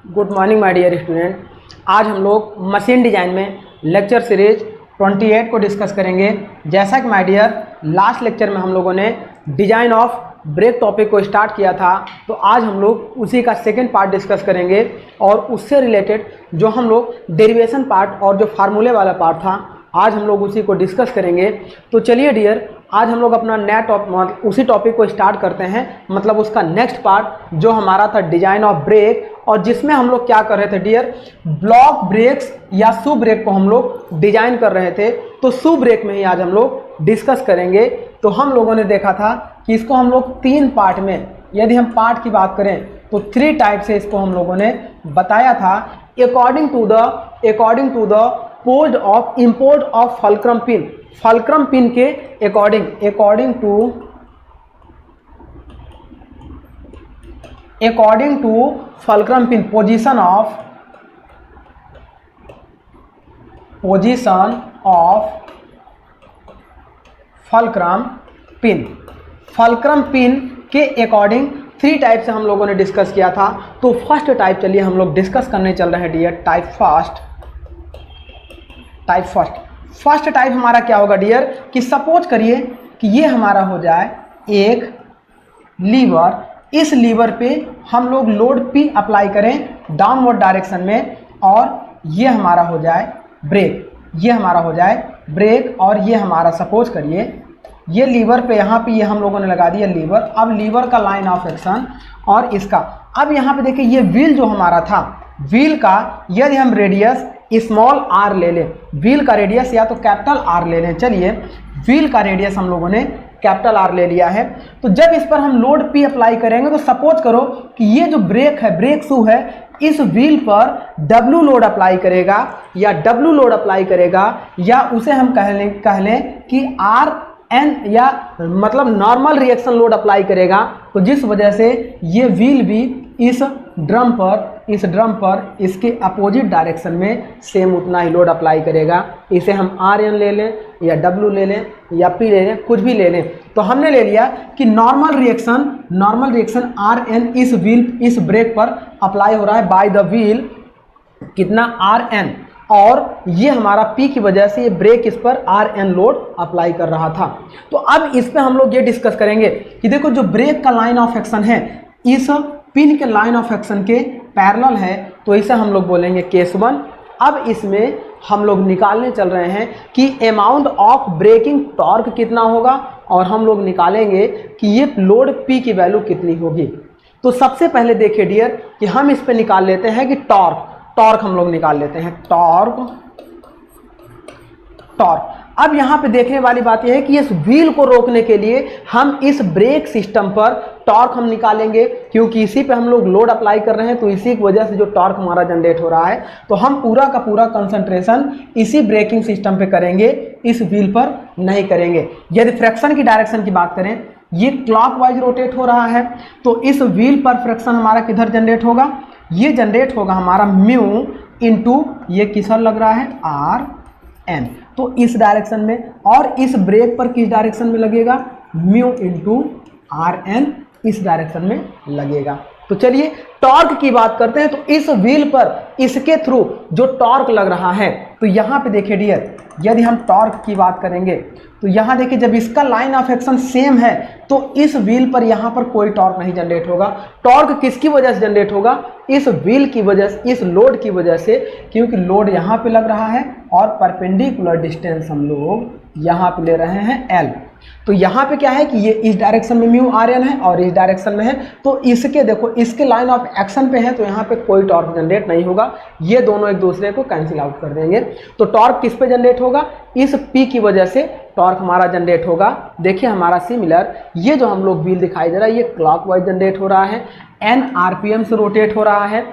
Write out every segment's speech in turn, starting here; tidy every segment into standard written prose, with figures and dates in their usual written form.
Good morning my dear student. आज हम लोग मशीन डिज़ाइन में लेक्चर सीरीज 28 को डिस्कस करेंगे। जैसा कि माय डियर लास्ट लेक्चर में हम लोगों ने डिज़ाइन ऑफ ब्रेक टॉपिक को स्टार्ट किया था, तो आज हम लोग उसी का सेकेंड पार्ट डिस्कस करेंगे और उससे रिलेटेड जो हम लोग डेरिवेशन पार्ट और जो फार्मूले वाला पार्ट था आज हम लोग उसी को डिस्कस करेंगे। तो चलिए डियर, आज हम लोग अपना नया उसी टॉपिक को स्टार्ट करते हैं, मतलब उसका नेक्स्ट पार्ट जो हमारा था डिजाइन ऑफ ब्रेक, और जिसमें हम लोग क्या कर रहे थे डियर, ब्लॉक ब्रेक्स या शू ब्रेक को हम लोग डिजाइन कर रहे थे। तो शू ब्रेक में ही आज हम लोग डिस्कस करेंगे। तो हम लोगों ने देखा था कि इसको हम लोग तीन पार्ट में, यदि हम पार्ट की बात करें तो 3 टाइप से इसको हम लोगों ने बताया था। According to the pose of import of fulcrum pin के according to fulcrum pin position of fulcrum pin के अकॉर्डिंग 3 टाइप से हम लोगों ने डिस्कस किया था। तो फर्स्ट टाइप चलिए हम लोग डिस्कस करने चल रहे हैं डियर, टाइप फर्स्ट टाइप हमारा क्या होगा डियर, कि सपोज करिए कि ये हमारा हो जाए एक लीवर, इस लीवर पे हम लोग लोड P अप्लाई करें डाउनवर्ड डायरेक्शन में, और ये हमारा हो जाए ब्रेक, और ये हमारा सपोज करिए ये लीवर पे, यहाँ पे ये हम लोगों ने लगा दिया लीवर। अब लीवर का लाइन ऑफ एक्शन और इसका, अब यहाँ पे देखिए ये व्हील जो हमारा था, व्हील का यदि हम रेडियस स्मॉल r ले लें, व्हील का रेडियस या तो कैपिटल R ले लें। चलिए व्हील का रेडियस हम लोगों ने कैपिटल R ले लिया है। तो जब इस पर हम लोड P अप्लाई करेंगे तो सपोज करो कि ये जो ब्रेक है, ब्रेक शू है, इस व्हील पर W लोड अप्लाई करेगा या उसे हम कह लें कि RN या मतलब नॉर्मल रिएक्शन लोड अप्लाई करेगा। तो जिस वजह से ये व्हील भी इस ड्रम पर इसके अपोजिट डायरेक्शन में सेम उतना ही लोड अप्लाई करेगा। इसे हम RN ले लें या W ले लें या P ले लें, कुछ भी ले लें। तो हमने ले लिया कि नॉर्मल रिएक्शन RN इस ब्रेक पर अप्लाई हो रहा है बाय द व्हील, कितना RN, और ये हमारा P की वजह से ये ब्रेक इस पर RN लोड अप्लाई कर रहा था। तो अब इस पे हम लोग ये डिस्कस करेंगे कि देखो जो ब्रेक का लाइन ऑफ एक्शन है इस पिन के लाइन ऑफ एक्शन के पैरेलल है, तो इसे हम लोग बोलेंगे केस 1। अब इसमें हम लोग निकालने चल रहे हैं कि अमाउंट ऑफ ब्रेकिंग टॉर्क कितना होगा, और हम लोग निकालेंगे कि ये लोड P की वैल्यू कितनी होगी। तो सबसे पहले देखिए डियर कि हम इस पे निकाल लेते हैं कि टॉर्क हम लोग निकाल लेते हैं, टॉर्क। अब यहाँ पे देखने वाली बात यह है कि इस व्हील को रोकने के लिए हम इस ब्रेक सिस्टम पर टॉर्क हम निकालेंगे, क्योंकि इसी पे हम लोग लोड अप्लाई कर रहे हैं। तो इसी की वजह से जो टॉर्क हमारा जनरेट हो रहा है, तो हम पूरा का पूरा कंसंट्रेशन इसी ब्रेकिंग सिस्टम पे करेंगे, इस व्हील पर नहीं करेंगे। यदि फ्रैक्शन की डायरेक्शन की बात करें, ये क्लॉकवाइज रोटेट हो रहा है, तो इस व्हील पर फ्रैक्शन हमारा किधर जनरेट होगा, ये जनरेट होगा हमारा म्यू इंटू ये किसर लग रहा है RN, तो इस डायरेक्शन में, और इस ब्रेक पर किस डायरेक्शन में लगेगा, म्यू इंटू RN इस डायरेक्शन में लगेगा। तो चलिए टॉर्क की बात करते हैं। तो इस व्हील पर इसके थ्रू जो टॉर्क लग रहा है, तो यहाँ पे देखिए डियर, यदि हम टॉर्क की बात करेंगे तो यहाँ देखिए जब इसका लाइन ऑफ एक्शन सेम है तो इस व्हील पर यहाँ पर कोई टॉर्क नहीं जनरेट होगा। टॉर्क किसकी वजह से जनरेट होगा, इस व्हील की वजह से, इस लोड की वजह से, क्योंकि लोड यहाँ पे लग रहा है और परपेंडिकुलर डिस्टेंस हम लोग यहाँ पे ले रहे हैं L। तो यहाँ पे क्या है कि ये इस डायरेक्शन में म्यू RN है और इस डायरेक्शन में है, तो इसके देखो इसके लाइन ऑफ एक्शन पे है, तो यहाँ पे कोई टॉर्क जनरेट नहीं होगा, ये दोनों एक दूसरे को कैंसिल आउट कर देंगे। तो टॉर्क किस पे जनरेट होगा, इस P की वजह से टॉर्क हमारा जनरेट होगा। देखिए हमारा सिमिलर ये जो हम लोग व्हील दिखाई दे रहा है, ये क्लॉकवाइज जनरेट हो रहा है, N RPM से रोटेट हो रहा है,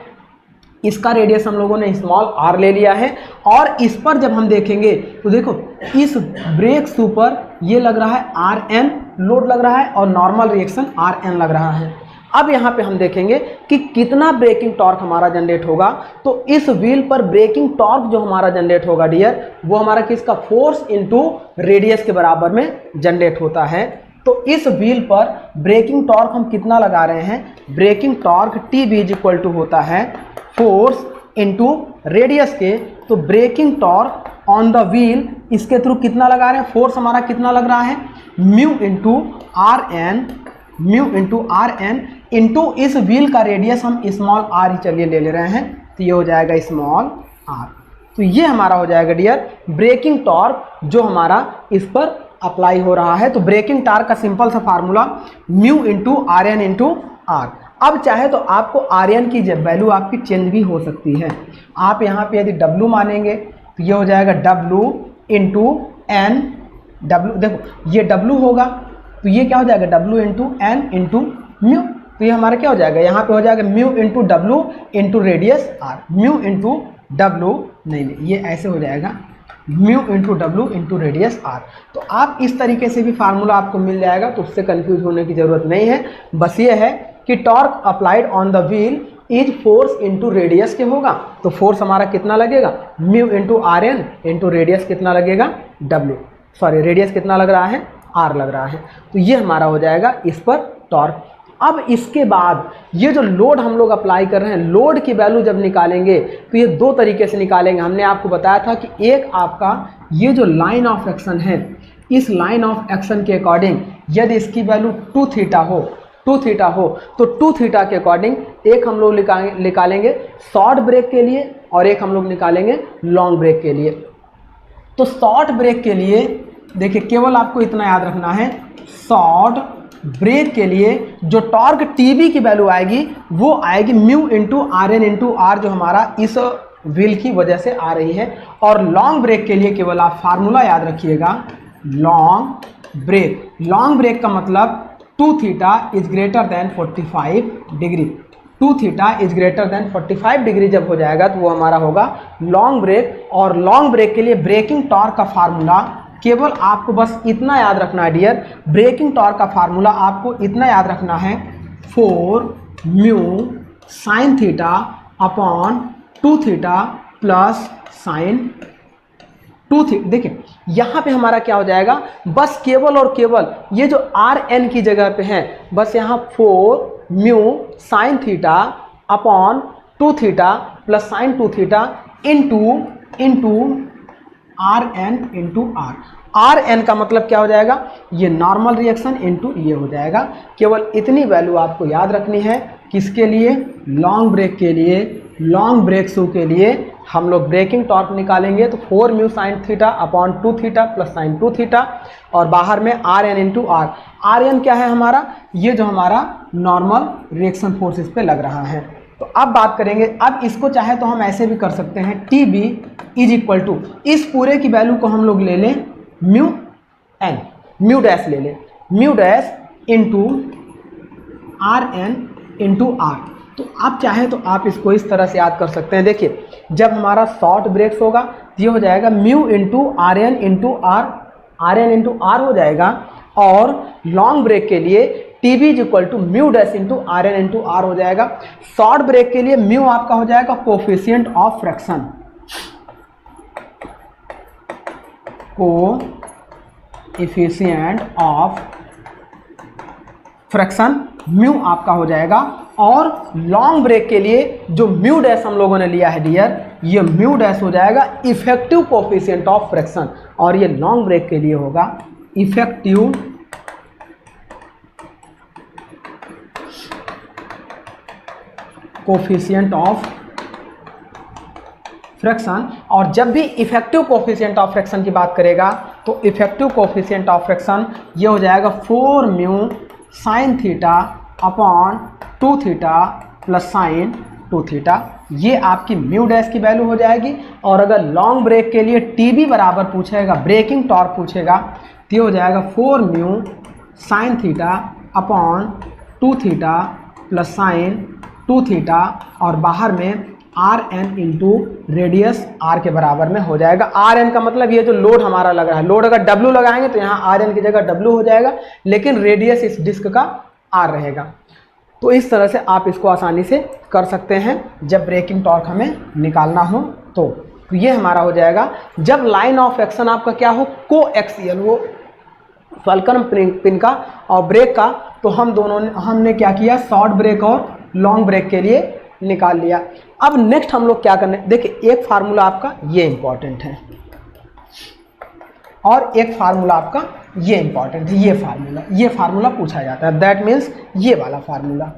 इसका रेडियस हम लोगों ने स्मॉल r ले लिया है, और इस पर जब हम देखेंगे तो देखो इस ब्रेक शू पर ये लग रहा है RN लोड लग रहा है और नॉर्मल रिएक्शन RN लग रहा है। अब यहाँ पे हम देखेंगे कि कितना ब्रेकिंग टॉर्क हमारा जनरेट होगा। तो इस व्हील पर ब्रेकिंग टॉर्क जो हमारा जनरेट होगा डियर, वो हमारा किसका, फोर्स इनटू रेडियस के बराबर में जनरेट होता है। तो इस व्हील पर ब्रेकिंग टॉर्क हम कितना लगा रहे हैं, braking torque T B is equal to होता है फोर्स इनटू रेडियस के। तो braking torque on the wheel इसके थ्रू कितना लगा रहे हैं, फोर्स हमारा कितना लग रहा है, mu into R N into इस व्हील का रेडियस हम स्मॉल आर ही चलिए ले रहे हैं, तो ये हो जाएगा स्मॉल आर। तो ये हमारा हो जाएगा डियर ब्रेकिंग टॉर्क जो हमारा इस पर अप्लाई हो रहा है। तो ब्रेकिंग टॉर्क का सिंपल सा formula mu into R N into R. अब चाहे तो आपको आर एन की वैल्यू आपकी चेंज भी हो सकती है। आप यहाँ पे यदि डब्लू मानेंगे तो ये हो जाएगा डब्लू इंटू एन, डब्लू देखो ये डब्लू होगा तो ये क्या हो जाएगा W into N into mu. तो ये हमारा क्या हो जाएगा, यहाँ पे हो जाएगा mu into W into radius R, mu into W नहीं ये ऐसे हो जाएगा mu into W into radius R. तो आप इस तरीके से भी फार्मूला आपको मिल जाएगा, तो उससे कंफ्यूज होने की जरूरत नहीं है। बस ये है कि torque applied on the wheel is force into radius के होगा। तो फोर्स हमारा कितना लगेगा, mu into R N into radius कितना लगेगा डब्ल्यू, सॉरी रेडियस कितना लग रहा है आर लग रहा है। तो ये हमारा हो जाएगा इस पर टॉर्क। अब इसके बाद ये जो लोड हम लोग अप्लाई कर रहे हैं, लोड की वैल्यू जब निकालेंगे तो ये दो तरीके से निकालेंगे। हमने आपको बताया था कि एक आपका ये जो लाइन ऑफ एक्शन है, इस लाइन ऑफ एक्शन के अकॉर्डिंग यदि इसकी वैल्यू 2 थीटा हो तो 2 थीटा के अकॉर्डिंग एक हम लोग निकालेंगे शॉर्ट ब्रेक के लिए और एक हम लोग निकालेंगे लॉन्ग ब्रेक के लिए। तो शॉर्ट ब्रेक के लिए देखिए केवल आपको इतना याद रखना है, शॉर्ट ब्रेक के लिए जो टॉर्क टीबी की वैल्यू आएगी वो आएगी mu into R N into R, जो हमारा इस व्हील की वजह से आ रही है। और लॉन्ग ब्रेक के लिए केवल आप फार्मूला याद रखिएगा, लॉन्ग ब्रेक का मतलब 2 theta is greater than 45 degree. 2 theta is greater than 45 degree जब हो जाएगा तो वो हमारा होगा लॉन्ग ब्रेक। और लॉन्ग ब्रेक के लिए ब्रेकिंग टॉर्क का फार्मूला केवल आपको बस इतना याद रखना है डियर, ब्रेकिंग टॉर्क का फार्मूला आपको इतना याद रखना है 4 mu sine theta upon 2 theta plus sine 2 theta. देखिए यहाँ पे हमारा क्या हो जाएगा, बस केवल और केवल ये जो आर एन की जगह पे है बस यहाँ 4 mu sine theta upon 2 theta plus sine 2 theta into R N into R. R N का मतलब क्या हो जाएगा, ये नॉर्मल रिएक्शन इंटू ये हो जाएगा। केवल इतनी वैल्यू आपको याद रखनी है, किसके लिए, लॉन्ग ब्रेक के लिए। लॉन्ग ब्रेक शू के लिए हम लोग ब्रेकिंग टॉर्क निकालेंगे तो 4 mu sine theta upon 2 theta plus sine 2 theta और बाहर में R N into R. R N क्या है हमारा, ये जो हमारा नॉर्मल रिएक्शन फोर्सेस पे लग रहा है। तो अब बात करेंगे, अब इसको चाहे तो हम ऐसे भी कर सकते हैं, T B is equal to इस पूरे की वैल्यू को हम लोग ले लें म्यू एन, म्यू डैश ले लें, mu dash into R N into R. तो आप चाहे तो आप इसको इस तरह से याद कर सकते हैं। देखिए जब हमारा शॉर्ट ब्रेक्स होगा तो ये हो जाएगा mu into R N into R हो जाएगा। और लॉन्ग ब्रेक के लिए T B is equal to mu dash into R N into R हो जाएगा। शॉर्ट ब्रेक के लिए म्यू आपका हो जाएगा coefficient of fraction, coefficient of fraction mu आपका हो जाएगा। और लॉन्ग ब्रेक के लिए जो म्यू डैश हम लोगों ने लिया है डियर, ये म्यू डैश हो जाएगा इफेक्टिव कोफिशिएंट ऑफ फ्रैक्शन, और ये लॉन्ग ब्रेक के लिए होगा इफेक्टिव कोफिशिएंट ऑफ फ्रैक्शन। और जब भी इफेक्टिव कोफिशिएंट ऑफ फ्रैक्शन की बात करेगा तो इफेक्टिव कोफिशिएंट ऑफ फ्रैक्शन ये हो जाएगा 4 mu sine theta upon 2 theta plus sine 2 theta. ये आपकी म्यू डैश की वैल्यू हो जाएगी। और अगर लॉन्ग ब्रेक के लिए टी बी बराबर पूछेगा, ब्रेकिंग टॉर्क पूछेगा, तो ये हो जाएगा 4 mu sine theta upon 2 theta plus sine 2 theta और बाहर में R N into radius R के बराबर में हो जाएगा। आर एन का मतलब ये जो लोड हमारा लग रहा है, लोड अगर डब्ल्यू लगाएंगे तो यहाँ आर एन की जगह डब्ल्यू हो जाएगा, लेकिन रेडियस इस डिस्क का आर रहेगा। तो इस तरह से आप इसको आसानी से कर सकते हैं जब ब्रेकिंग टॉर्क हमें निकालना हो। तो ये हमारा हो जाएगा जब लाइन ऑफ एक्शन आपका क्या हो, कोएक्सियल हो। फल्क्रम पिन का और ब्रेक का, तो हमने क्या किया, शॉर्ट ब्रेक और लॉन्ग ब्रेक के लिए निकाल लिया। अब नेक्स्ट हम लोग क्या करने, देखिए एक फार्मूला आपका ये इंपॉर्टेंट है और एक फार्मूला आपका ये इंपॉर्टेंट है, ये फार्मूला पूछा जाता है, दैट मीन्स ये वाला फार्मूला,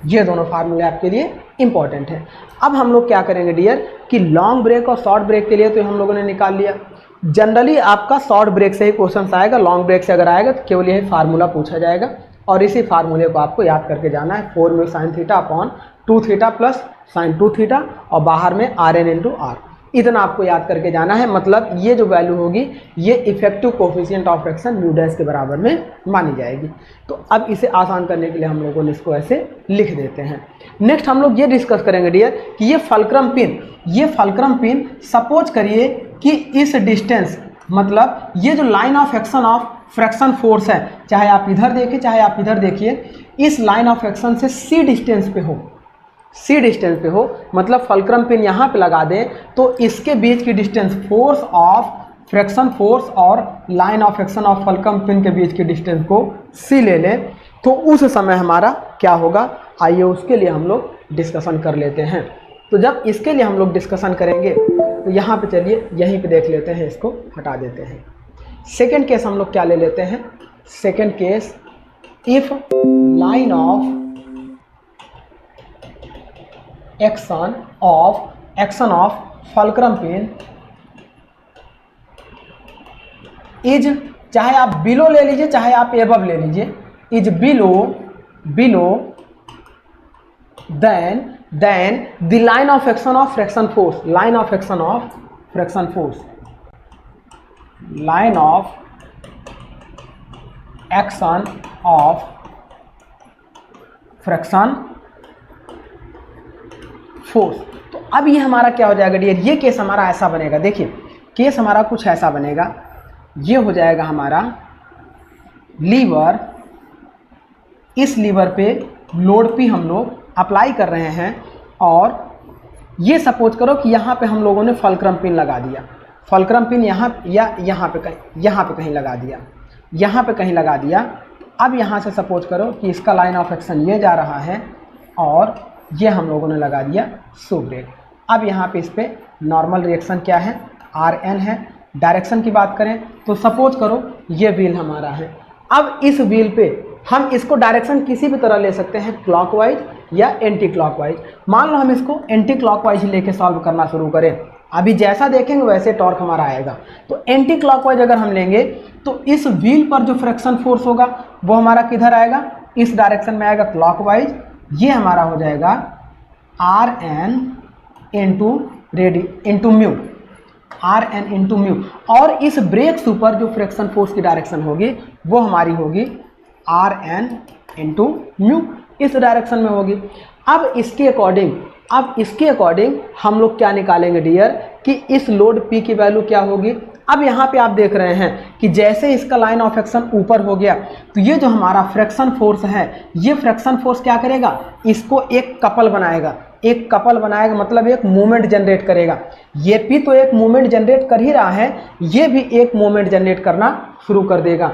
ये दोनों फार्मूले आपके लिए इंपॉर्टेंट है। अब हम लोग क्या करेंगे डियर कि लॉन्ग ब्रेक और शॉर्ट ब्रेक के लिए तो हम लोगों ने निकाल लिया। जनरली आपका शॉर्ट ब्रेक से ही क्वेश्चन आएगा, लॉन्ग ब्रेक से अगर आएगा तो केवल यही फार्मूला पूछा जाएगा और इसी फार्मूले को आपको याद करके जाना है, 4 में sign theta upon 2 theta plus sine 2 theta और बाहर में Rn इंटू आर, इतना आपको याद करके जाना है। मतलब ये जो वैल्यू होगी ये effective coefficient of fraction mu dash के बराबर में मानी जाएगी। तो अब इसे आसान करने के लिए हम लोगों ने इसको ऐसे लिख देते हैं। नेक्स्ट हम लोग ये डिस्कस करेंगे डियर कि ये फल्क्रम पिन सपोज करिए कि इस डिस्टेंस, मतलब ये जो line of action of friction force है, चाहे आप इधर देखिए चाहे आप इधर देखिए, इस लाइन ऑफ एक्शन से सी डिस्टेंस पे हो, मतलब फल्क्रम पिन यहाँ पे लगा दें तो इसके बीच की distance force of friction force और line of action of fulcrum pin के बीच की डिस्टेंस को सी ले लें, तो उस समय हमारा क्या होगा, आइए उसके लिए हम लोग डिस्कशन कर लेते हैं। तो जब इसके लिए हम लोग डिस्कशन करेंगे तो यहाँ पे चलिए यहीं पे देख लेते हैं, इसको हटा देते हैं। सेकेंड केस हम लोग क्या ले लेते हैं, second case, if line of action of fulcrum pin is, चाहे आप बिलो ले लीजिए चाहे आप एबव ले लीजिए, is below than the line of action of friction force, line of action of friction force, line of action of friction force. तो अब ये हमारा क्या हो जाएगा डियर, ये केस हमारा ऐसा बनेगा, देखिए केस हमारा कुछ ऐसा बनेगा, ये हो जाएगा हमारा लीवर, इस लीवर पे लोड पी हम लोग अप्लाई कर रहे हैं और ये सपोज करो कि यहाँ पे हम लोगों ने फल्क्रम पिन लगा दिया, फल्क्रम पिन यहाँ या यहाँ पे कहीं लगा दिया, यहाँ पे कहीं लगा दिया। अब यहाँ से सपोज करो कि इसका लाइन ऑफ एक्शन ये जा रहा है और ये हम लोगों ने लगा दिया शू ब्रेक। अब यहाँ पे इस पर नॉर्मल रिएक्शन क्या है, Rn है। डायरेक्शन की बात करें तो सपोज करो ये व्हील हमारा है, अब इस व्हील पे हम इसको डायरेक्शन किसी भी तरह ले सकते हैं, क्लॉकवाइज या एंटी क्लॉकवाइज। मान लो हम इसको एंटी क्लॉकवाइज लेके सॉल्व करना शुरू करें, अभी जैसा देखेंगे वैसे टॉर्क हमारा आएगा। तो एंटी क्लॉकवाइज अगर हम लेंगे तो इस व्हील पर जो फ्रैक्शन फोर्स होगा वो हमारा किधर आएगा, इस डायरेक्शन में आएगा क्लॉकवाइज। ये हमारा हो जाएगा Rn into mu, Rn into mu, और इस ब्रेक शू पर जो फ्रैक्शन फोर्स की डायरेक्शन होगी वो हमारी होगी Rn इंटू म्यू, इस डायरेक्शन में होगी। अब इसके अकॉर्डिंग हम लोग क्या निकालेंगे डियर कि इस लोड P की वैल्यू क्या होगी। अब यहाँ पे आप देख रहे हैं कि जैसे इसका लाइन ऑफ एक्शन ऊपर हो गया तो ये जो हमारा फ्रैक्शन फोर्स है, ये फ्रैक्शन फोर्स क्या करेगा, इसको एक कपल बनाएगा, मतलब एक मूवमेंट जनरेट करेगा। ये P तो एक मूवमेंट जनरेट कर ही रहा है, ये भी एक मूवमेंट जनरेट करना शुरू कर देगा।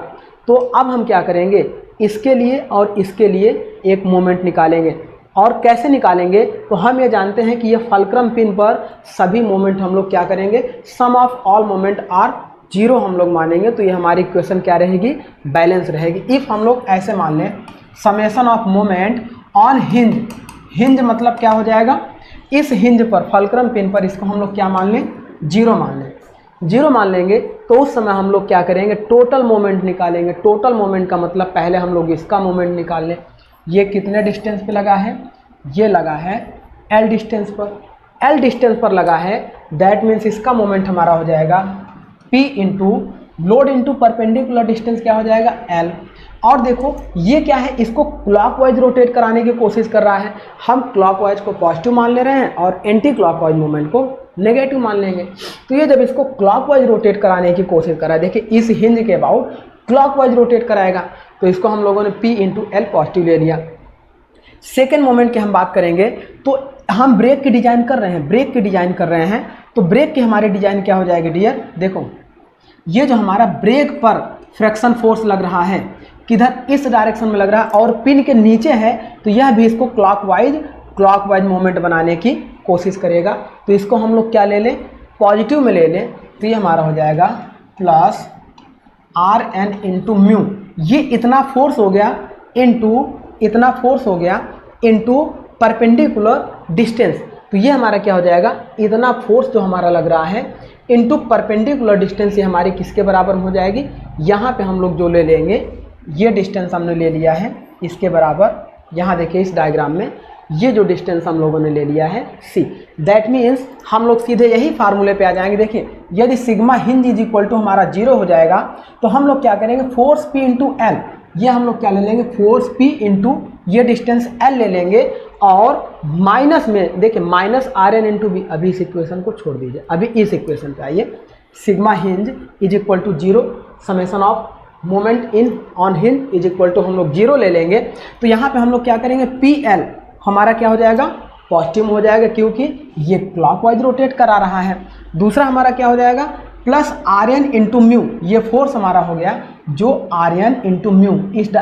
तो अब हम क्या करेंगे, इसके लिए और इसके लिए एक मूवमेंट निकालेंगे। और कैसे निकालेंगे, तो हम ये जानते हैं कि ये फल्क्रम पिन पर सभी मोमेंट हम लोग क्या करेंगे, सम ऑफ ऑल मोमेंट आर 0 हम लोग मानेंगे। तो ये हमारी इक्वेशन क्या रहेगी, बैलेंस रहेगी। इफ हम लोग ऐसे मान लें summation of moment on hinge मतलब क्या हो जाएगा, इस हिंज पर फल्क्रम पिन पर इसको हम लोग क्या मान लें, 0 मान लेंगे। तो उस समय हम लोग क्या करेंगे, टोटल मोमेंट निकालेंगे। टोटल मोमेंट का मतलब पहले हम लोग इसका मोमेंट निकाल लें, ये कितने डिस्टेंस पे लगा है, ये लगा है L डिस्टेंस पर लगा है। दैट मीन्स इसका मोमेंट हमारा हो जाएगा P into load into perpendicular distance क्या हो जाएगा L। और देखो ये क्या है, इसको क्लॉकवाइज रोटेट कराने की कोशिश कर रहा है। हम क्लॉकवाइज को पॉजिटिव मान ले रहे हैं और एंटी क्लॉकवाइज मोमेंट को नेगेटिव मान लेंगे। तो ये जब इसको क्लॉकवाइज रोटेट कराने की कोशिश कर रहा है, देखिए इस हिंज के अबाउट क्लॉकवाइज रोटेट कराएगा, तो इसको हम लोगों ने P इंटू L पॉजिटिव ले लिया। सेकेंड मोमेंट की हम बात करेंगे तो हम ब्रेक की डिजाइन कर रहे हैं, तो ब्रेक की हमारी डिजाइन क्या हो जाएगी डियर, देखो ये जो हमारा ब्रेक पर फ्रिक्शन फोर्स लग रहा है किधर, इस डायरेक्शन में लग रहा है और पिन के नीचे है, तो यह भी इसको क्लॉकवाइज मोमेंट बनाने की कोशिश करेगा। तो इसको हम लोग क्या ले लें, पॉजिटिव में ले लें, तो ये हमारा हो जाएगा plus R N into mu. ये इतना फोर्स हो गया इंटू परपेंडिकुलर डिस्टेंस। तो ये हमारा क्या हो जाएगा, इतना फोर्स जो हमारा लग रहा है इंटू परपेंडिकुलर डिस्टेंस, ये हमारी किसके बराबर हो जाएगी, यहाँ पे हम लोग जो ले लेंगे, ये डिस्टेंस हमने ले लिया है इसके बराबर, यहाँ देखिए इस डायग्राम में ये जो डिस्टेंस हम लोगों ने ले लिया है c। दैट मीन्स हम लोग सीधे यही फार्मूले पे आ जाएंगे। देखिए यदि sigma hinge is equal to हमारा 0 हो जाएगा तो हम लोग क्या करेंगे, फोर्स p इंटू एल, ये हम लोग क्या ले लेंगे, फोर्स p इंटू ये डिस्टेंस l ले लेंगे, और माइनस में देखिए minus R N into B. अभी इस इक्वेशन को छोड़ दीजिए, अभी इस इक्वेशन पे आइए। Sigma hinge is equal to 0, summation of moment in on hinge is equal to हम लोग 0 ले लेंगे। तो यहाँ पे हम लोग क्या करेंगे, पी एल हमारा क्या हो जाएगा, पॉजिटिव हो जाएगा क्योंकि ये क्लॉकवाइज रोटेट करा रहा है। दूसरा हमारा क्या हो जाएगा, plus R N into mu, ये फोर्स हमारा हो गया जो आर एन इंटू म्यू,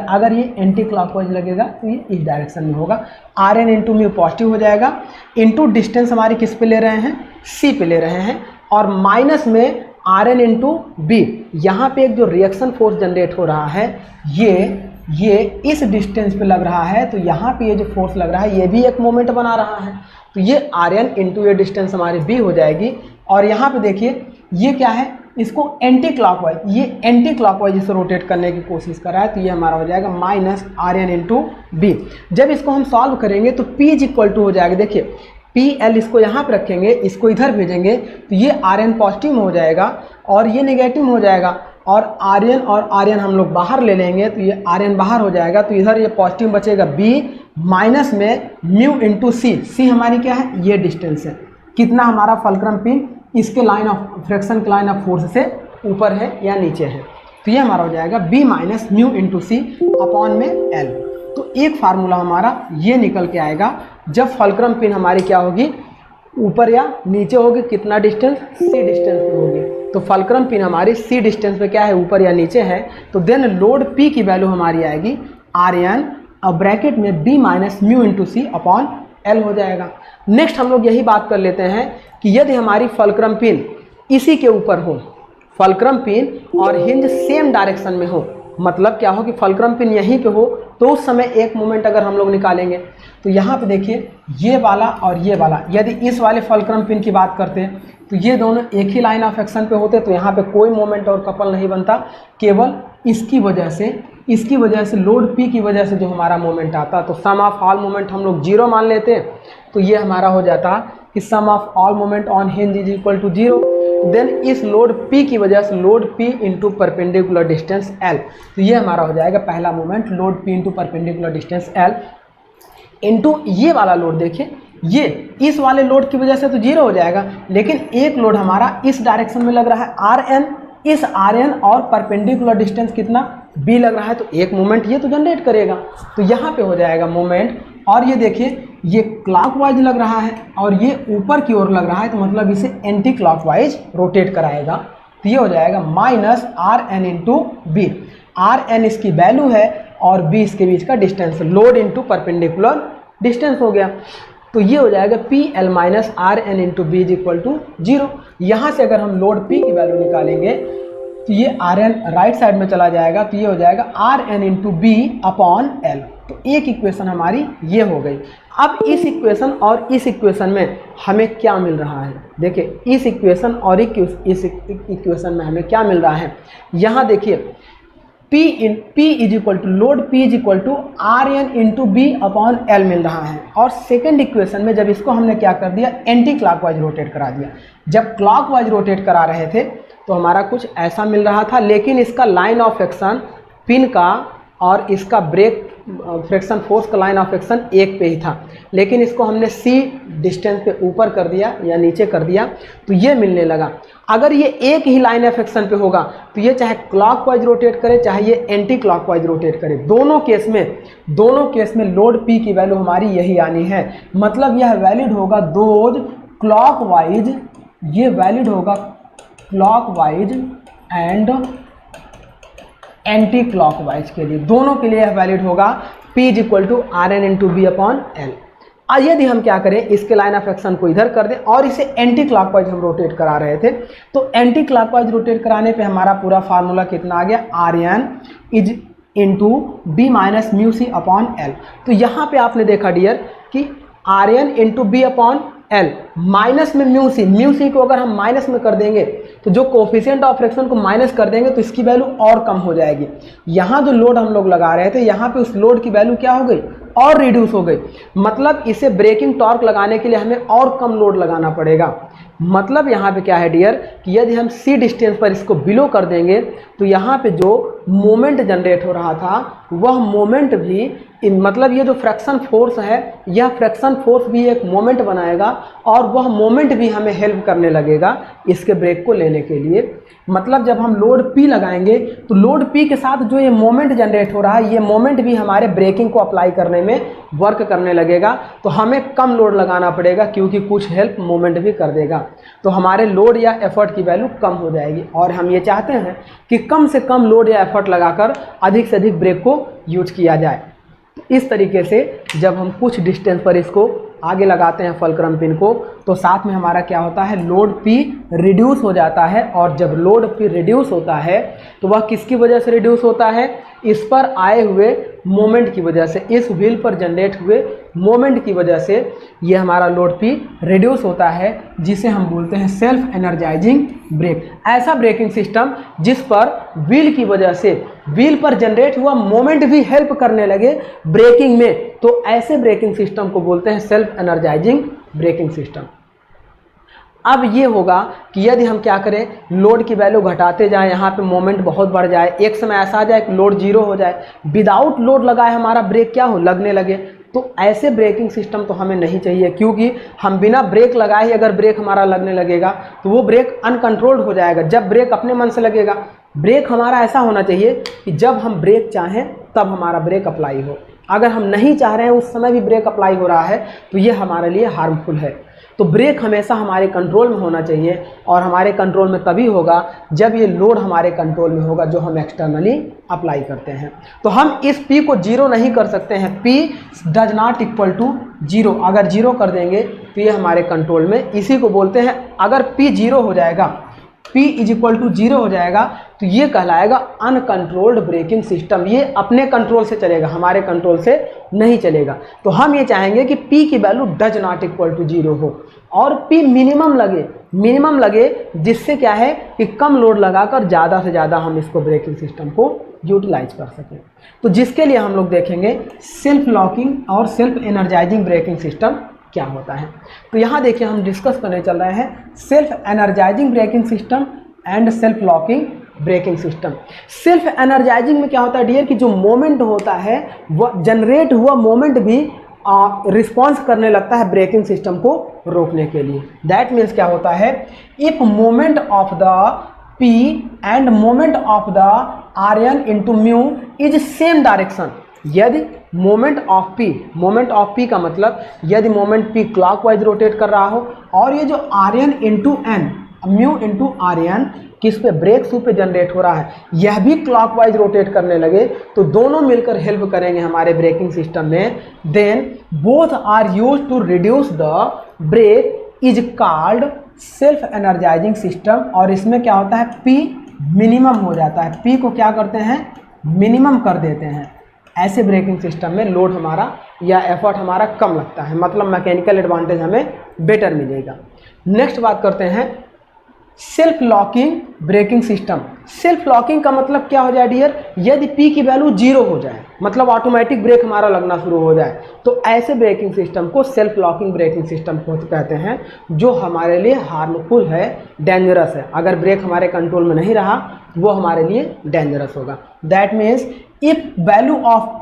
अगर ये एंटी क्लॉकवाइज लगेगा तो ये इस डायरेक्शन में होगा, R N into mu positive हो जाएगा, इंटू डिस्टेंस हमारी किस पे ले रहे हैं, सी पे ले रहे हैं, और माइनस में आर एन इंटू बी। यहाँ पे एक जो रिएक्शन फोर्स जनरेट हो रहा है ये इस डिस्टेंस पे लग रहा है, तो यहाँ पे ये जो फोर्स लग रहा है ये भी एक मोमेंट बना रहा है, तो ये आर एन इंटू ये डिस्टेंस हमारी बी हो जाएगी। और यहाँ पे देखिए ये क्या है, इसको एंटी क्लॉकवाइज इसे रोटेट करने की कोशिश कर रहा है, तो ये हमारा हो जाएगा minus R N into B. जब इसको हम सॉल्व करेंगे तो पी इज इक्वल टू हो जाएगा, देखिए पी एल इसको यहाँ पे रखेंगे, इसको इधर भेजेंगे, तो ये आर एन पॉजिटिव में हो जाएगा और ये नेगेटिव में हो जाएगा, और आर एन हम लोग बाहर ले लेंगे, तो ये आर एन बाहर हो जाएगा, तो इधर ये पॉजिटिव बचेगा बी, माइनस में म्यू इंटू सी हमारी क्या है, ये डिस्टेंस है, कितना हमारा फल्क्रम पिन इसके लाइन ऑफ फ्रिक्शन के लाइन ऑफ फोर्स से ऊपर है या नीचे है, तो ये हमारा हो जाएगा B minus mu into C upon में एल। तो एक फार्मूला हमारा ये निकल के आएगा, जब फल्क्रम पिन हमारी क्या होगी, ऊपर या नीचे होगी, कितना डिस्टेंस, सी डिस्टेंस पे होगी, तो फल्क्रम पिन हमारी सी डिस्टेंस पे क्या है, ऊपर या नीचे है, तो देन लोड पी की वैल्यू हमारी आएगी आर एन और ब्रैकेट में B minus mu into C upon L हो जाएगा। नेक्स्ट हम लोग यही बात कर लेते हैं कि यदि हमारी फल्क्रम पिन इसी के ऊपर हो, फल्क्रम पिन और हिंज सेम डायरेक्शन में हो, मतलब क्या हो कि फल्क्रम पिन यहीं पे हो, तो उस समय एक मोमेंट अगर हम लोग निकालेंगे, तो यहाँ पे देखिए ये वाला और ये वाला, यदि इस वाले फल्क्रम पिन की बात करते हैं तो ये दोनों एक ही लाइन ऑफ एक्शन पे होते, तो यहाँ पे कोई मोमेंट और कपल नहीं बनता, केवल इसकी वजह से लोड पी की वजह से जो हमारा मोमेंट आता, तो सम ऑफ ऑल मोमेंट हम लोग 0 मान लेते हैं, तो ये हमारा हो जाता कि sum of all moment on hinge is equal to 0। Then इस लोड P की वजह से load P into perpendicular distance L, तो ये हमारा हो जाएगा पहला moment, load P into perpendicular distance L into ये वाला लोड। देखिए ये इस वाले लोड की वजह से तो 0 हो जाएगा, लेकिन एक लोड हमारा इस डायरेक्शन में लग रहा है RN, इस RN और परपेंडिकुलर डिस्टेंस कितना B लग रहा है, तो एक मोमेंट ये तो जनरेट करेगा, तो यहाँ पे हो जाएगा मोमेंट। और ये देखिए ये क्लॉकवाइज लग रहा है और ये ऊपर की ओर लग रहा है, तो मतलब इसे एंटी क्लॉकवाइज रोटेट कराएगा, तो ये हो जाएगा minus R N into B. R N इसकी वैल्यू है और बी इसके बीच का distance, load into perpendicular distance हो गया, तो ये हो जाएगा P L minus R N into B is equal to 0। यहाँ से अगर हम लोड पी की वैल्यू निकालेंगे तो ये आर एन राइट साइड में चला जाएगा, तो ये हो जाएगा R N into B upon L. तो एक इक्वेशन हमारी ये हो गई। अब इस इक्वेशन और इस इक्वेशन में हमें क्या मिल रहा है, देखिए इस इक्वेशन और इस इक्वेशन में हमें क्या मिल रहा है, यहाँ देखिए P is equal to load P is equal to R N into B upon L मिल रहा है। और सेकेंड इक्वेशन में जब इसको हमने क्या कर दिया, एंटी क्लॉकवाइज रोटेट करा दिया। जब क्लॉकवाइज रोटेट करा रहे थे तो हमारा कुछ ऐसा मिल रहा था, लेकिन इसका लाइन ऑफ एक्शन पिन का और इसका ब्रेक फ्रिक्शन फोर्स का लाइन ऑफ एक्शन एक पे ही था, लेकिन इसको हमने C डिस्टेंस पे ऊपर कर दिया या नीचे कर दिया, तो ये मिलने लगा। अगर ये एक ही लाइन ऑफ एक्शन पे होगा तो ये चाहे क्लॉकवाइज रोटेट करे चाहे ये एंटी क्लॉकवाइज रोटेट करे, दोनों केस में लोड P की वैल्यू हमारी यही आनी है। मतलब यह वैलिड होगा दोज क्लॉकवाइज, ये वैलिड होगा क्लॉकवाइज एंड एंटी क्लॉकवाइज के लिए, दोनों के लिए वैलिड होगा P is equal to R N into B upon L. यदि हम क्या करें, इसके लाइन ऑफ एक्शन को इधर कर दें और इसे एंटी क्लॉकवाइज हम रोटेट करा रहे थे, तो एंटी क्लॉकवाइज रोटेट कराने पे हमारा पूरा फार्मूला कितना आ गया, R N is into B minus mu C upon L. तो यहाँ पे आपने देखा डियर कि R N into B upon L minus में म्यू सी को अगर हम माइनस में कर देंगे तो जो कोफिशिएंट ऑफ फ्रैक्शन को माइनस कर देंगे तो इसकी वैल्यू और कम हो जाएगी। यहाँ जो लोड हम लोग लगा रहे थे, यहाँ पे उस लोड की वैल्यू क्या हो गई, और रिड्यूस हो गई। मतलब इसे ब्रेकिंग टॉर्क लगाने के लिए हमें और कम लोड लगाना पड़ेगा। मतलब यहाँ पे क्या है डियर कि यदि हम सी डिस्टेंस पर इसको बिलो कर देंगे तो यहाँ पे जो मोमेंट जनरेट हो रहा था वह मोमेंट भी मतलब ये जो फ्रैक्शन फोर्स है, यह फ्रैक्शन फोर्स भी एक मोमेंट बनाएगा और वह मोमेंट भी हमें हेल्प करने लगेगा इसके ब्रेक को लेने के लिए। मतलब जब हम लोड P लगाएंगे तो लोड P के साथ जो ये मोमेंट जनरेट हो रहा है, ये मोमेंट भी हमारे ब्रेकिंग को अप्लाई करने में वर्क करने लगेगा। तो हमें कम लोड लगाना पड़ेगा क्योंकि कुछ हेल्प मोमेंट भी कर देगा, तो हमारे लोड या एफर्ट की वैल्यू कम हो जाएगी। और हम ये चाहते हैं कि कम से कम लोड या एफर्ट लगाकर अधिक से अधिक ब्रेक को यूज किया जाए। इस तरीके से जब हम कुछ डिस्टेंस पर इसको आगे लगाते हैं फलक्रम पिन को, तो साथ में हमारा क्या होता है, लोड P रिड्यूस हो जाता है। और जब लोड P रिड्यूस होता है तो वह किसकी वजह से रिड्यूस होता है, इस पर आए हुए मोमेंट की वजह से, इस व्हील पर जनरेट हुए मोमेंट की वजह से ये हमारा लोड P रिड्यूस होता है, जिसे हम बोलते हैं सेल्फ एनर्जाइजिंग ब्रेक। ऐसा ब्रेकिंग सिस्टम जिस पर व्हील की वजह से व्हील पर जनरेट हुआ मोमेंट भी हेल्प करने लगे ब्रेकिंग में, तो ऐसे ब्रेकिंग सिस्टम को बोलते हैं सेल्फ एनर्जाइजिंग ब्रेकिंग सिस्टम। अब ये होगा कि यदि हम क्या करें, लोड की वैल्यू घटाते जाएं, यहाँ पे मोमेंट बहुत बढ़ जाए, एक समय ऐसा आ जाए कि लोड जीरो हो जाए, विदाउट लोड लगाए हमारा ब्रेक क्या हो, लगने लगे, तो ऐसे ब्रेकिंग सिस्टम तो हमें नहीं चाहिए। क्योंकि हम बिना ब्रेक लगाए ही अगर ब्रेक हमारा लगने लगेगा तो वो ब्रेक अनकंट्रोल्ड हो जाएगा। जब ब्रेक अपने मन से लगेगा, ब्रेक हमारा ऐसा होना चाहिए कि जब हम ब्रेक चाहें तब हमारा ब्रेक अप्लाई हो। अगर हम नहीं चाह रहे हैं उस समय भी ब्रेक अप्लाई हो रहा है तो ये हमारे लिए हार्मफुल है। तो ब्रेक हमेशा हमारे कंट्रोल में होना चाहिए, और हमारे कंट्रोल में तभी होगा जब ये लोड हमारे कंट्रोल में होगा जो हम एक्सटर्नली अप्लाई करते हैं। तो हम इस P को जीरो नहीं कर सकते हैं, P does not equal to zero. अगर जीरो कर देंगे तो ये हमारे कंट्रोल में, इसी को बोलते हैं, अगर P जीरो हो जाएगा, P is equal to zero हो जाएगा तो ये कहलाएगा अनकंट्रोल्ड ब्रेकिंग सिस्टम। ये अपने कंट्रोल से चलेगा, हमारे कंट्रोल से नहीं चलेगा। तो हम ये चाहेंगे कि P की वैल्यू does not equal to zero हो और P मिनिमम लगे, जिससे क्या है कि कम लोड लगाकर ज़्यादा से ज़्यादा हम इसको ब्रेकिंग सिस्टम को यूटिलाइज कर सकें। तो जिसके लिए हम लोग देखेंगे सेल्फ लॉकिंग और सेल्फ एनर्जाइजिंग ब्रेकिंग सिस्टम क्या होता है। तो यहाँ देखिए हम डिस्कस करने चल रहे हैं self energising braking system and self locking braking system. Self energizing में क्या होता है डियर कि जो मोमेंट होता है वह जनरेट हुआ मोमेंट भी रिस्पॉन्स करने लगता है ब्रेकिंग सिस्टम को रोकने के लिए। दैट मीन्स क्या होता है, if moment of the P end moment of the Rn into mu is same direction. यदि मोमेंट ऑफ P का मतलब यदि मोमेंट P क्लॉकवाइज रोटेट कर रहा हो और ये जो Rn into N, mu into Rn किस पे, ब्रेक शू पे जनरेट हो रहा है, यह भी क्लॉकवाइज रोटेट करने लगे, तो दोनों मिलकर हेल्प करेंगे हमारे ब्रेकिंग सिस्टम में। Then both are used to reduce the brake is called self energizing system. और इसमें क्या होता है, P मिनिमम हो जाता है, P को क्या करते हैं, मिनिमम कर देते हैं। ऐसे ब्रेकिंग सिस्टम में लोड हमारा या एफर्ट हमारा कम लगता है, मतलब मैकेनिकल एडवांटेज हमें बेटर मिलेगा। नेक्स्ट बात करते हैं self locking braking system. Self locking का मतलब क्या हो जाए डियर, यदि P की वैल्यू जीरो हो जाए, मतलब ऑटोमेटिक ब्रेक हमारा लगना शुरू हो जाए, तो ऐसे ब्रेकिंग सिस्टम को सेल्फ लॉकिंग ब्रेकिंग सिस्टम को कहते हैं, जो हमारे लिए हार्मफुल है, डेंजरस है। अगर ब्रेक हमारे कंट्रोल में नहीं रहा वो हमारे लिए डेंजरस होगा। That means if value of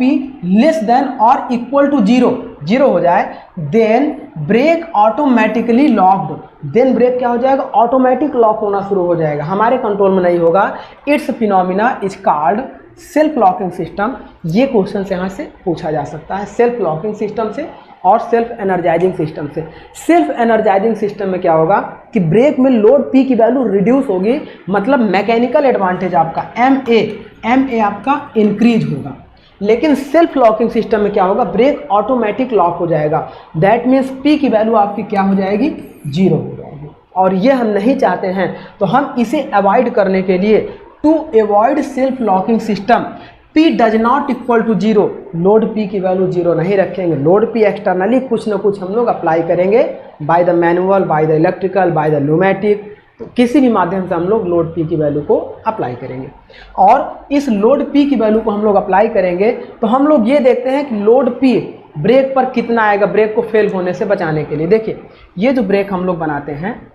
P less than और इक्वल टू जीरो हो जाए, then brake automatically locked, then brake क्या हो जाएगा, ऑटोमेटिक लॉक होना शुरू हो जाएगा, हमारे कंट्रोल में नहीं होगा। It's phenomena is called self locking system. ये क्वेश्चन यहाँ से पूछा जा सकता है, सेल्फ लॉकिंग सिस्टम से और सेल्फ एनर्जाइजिंग सिस्टम से। सेल्फ एनर्जाइजिंग सिस्टम में क्या होगा कि ब्रेक में लोड पी की वैल्यू रिड्यूस होगी, मतलब मैकेनिकल एडवांटेज आपका एम ए आपका इंक्रीज होगा। लेकिन सेल्फ लॉकिंग सिस्टम में क्या होगा, ब्रेक ऑटोमेटिक लॉक हो जाएगा। दैट मीन्स पी की वैल्यू आपकी क्या हो जाएगी, 0 हो जाएगी, और ये हम नहीं चाहते हैं। तो हम इसे अवॉइड करने के लिए, to avoid self locking system, P does not equal to 0, load P की वैल्यू 0 नहीं रखेंगे। लोड P एक्सटर्नली कुछ ना कुछ हम लोग अप्लाई करेंगे, by the manual, by the electrical, by the pneumatic, तो किसी भी माध्यम से हम लोग लोड P की वैल्यू को अप्लाई करेंगे। और इस लोड P की वैल्यू को हम लोग अप्लाई करेंगे तो हम लोग ये देखते हैं कि लोड P ब्रेक पर कितना आएगा, ब्रेक को फेल होने से बचाने के लिए। देखिए ये जो ब्रेक हम लोग बनाते हैं,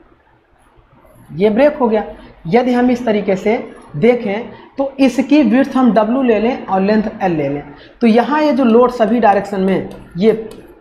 ये ब्रेक हो गया। यदि हम इस तरीके से देखें तो इसकी विड्थ हम W ले लें और लेंथ L ले लें, तो यहाँ ये जो लोड सभी डायरेक्शन में, ये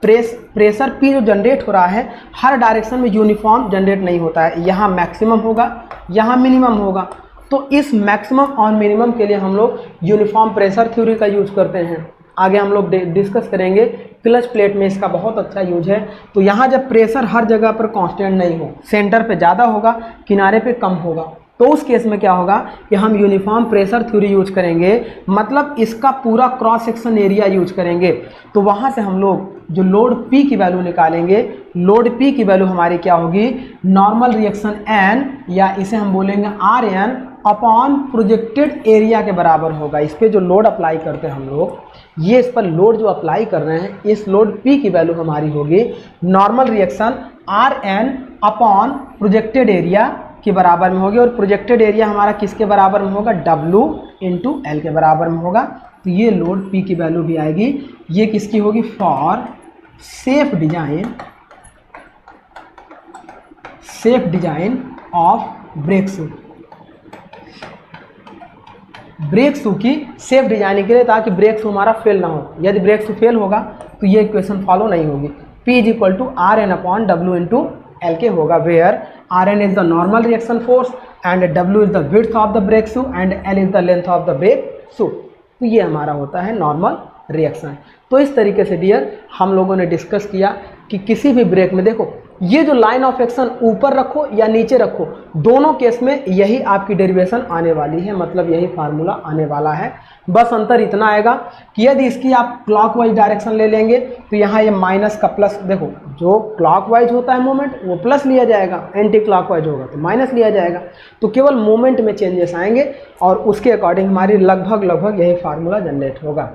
प्रेशर P जो जनरेट हो रहा है हर डायरेक्शन में यूनिफॉर्म जनरेट नहीं होता है, यहाँ मैक्सिमम होगा, यहाँ मिनिमम होगा। तो इस मैक्सिमम और मिनिमम के लिए हम लोग यूनिफॉर्म प्रेशर थ्योरी का यूज करते हैं। आगे हम लोग डिस्कस करेंगे, क्लच प्लेट में इसका बहुत अच्छा यूज है। तो यहाँ जब प्रेशर हर जगह पर कांस्टेंट नहीं हो, सेंटर पे ज़्यादा होगा, किनारे पे कम होगा, तो उस केस में क्या होगा कि हम यूनिफॉर्म प्रेशर थ्योरी यूज करेंगे, मतलब इसका पूरा क्रॉस सेक्शन एरिया यूज करेंगे। तो वहाँ से हम लोग जो लोड P की वैल्यू निकालेंगे, लोड P की वैल्यू हमारी क्या होगी, नॉर्मल रिएक्शन N, या इसे हम बोलेंगे RN अपॉन प्रोजेक्टेड एरिया के बराबर होगा। इस पर जो लोड अप्लाई करते हैं हम लोग, ये इस पर लोड जो अप्लाई कर रहे हैं, इस लोड P की वैल्यू हमारी होगी normal reaction RN upon projected area के बराबर में होगी। और प्रोजेक्टेड एरिया हमारा किसके बराबर में होगा, W इंटू L के बराबर में होगा। तो ये लोड P की वैल्यू भी आएगी, ये किसकी होगी, for safe design of brake shoe, brake shoe की सेफ डिजाइनिंग के लिए, ताकि ब्रेक शू हमारा फेल ना हो। यदि ब्रेक शू फेल होगा तो ये इक्वेशन फॉलो नहीं होगी। P is equal to RN upon W into L के होगा, where RN is the normal reaction force and W is the width of the brake shoe and L is the length of the brake shoe. तो ये हमारा होता है normal reaction. तो इस तरीके से डियर हम लोगों ने डिस्कस किया कि किसी भी ब्रेक में देखो, ये जो लाइन ऑफ एक्शन ऊपर रखो या नीचे रखो, दोनों केस में यही आपकी डेरिवेशन आने वाली है, मतलब यही फार्मूला आने वाला है। बस अंतर इतना आएगा कि यदि इसकी आप क्लॉकवाइज डायरेक्शन ले लेंगे तो यहाँ ये माइनस का प्लस, देखो जो क्लॉकवाइज होता है मोमेंट वो प्लस लिया जाएगा, एंटी क्लॉकवाइज होगा तो माइनस लिया जाएगा। तो केवल मोमेंट में चेंजेस आएंगे और उसके अकॉर्डिंग हमारी लगभग यही फार्मूला जनरेट होगा।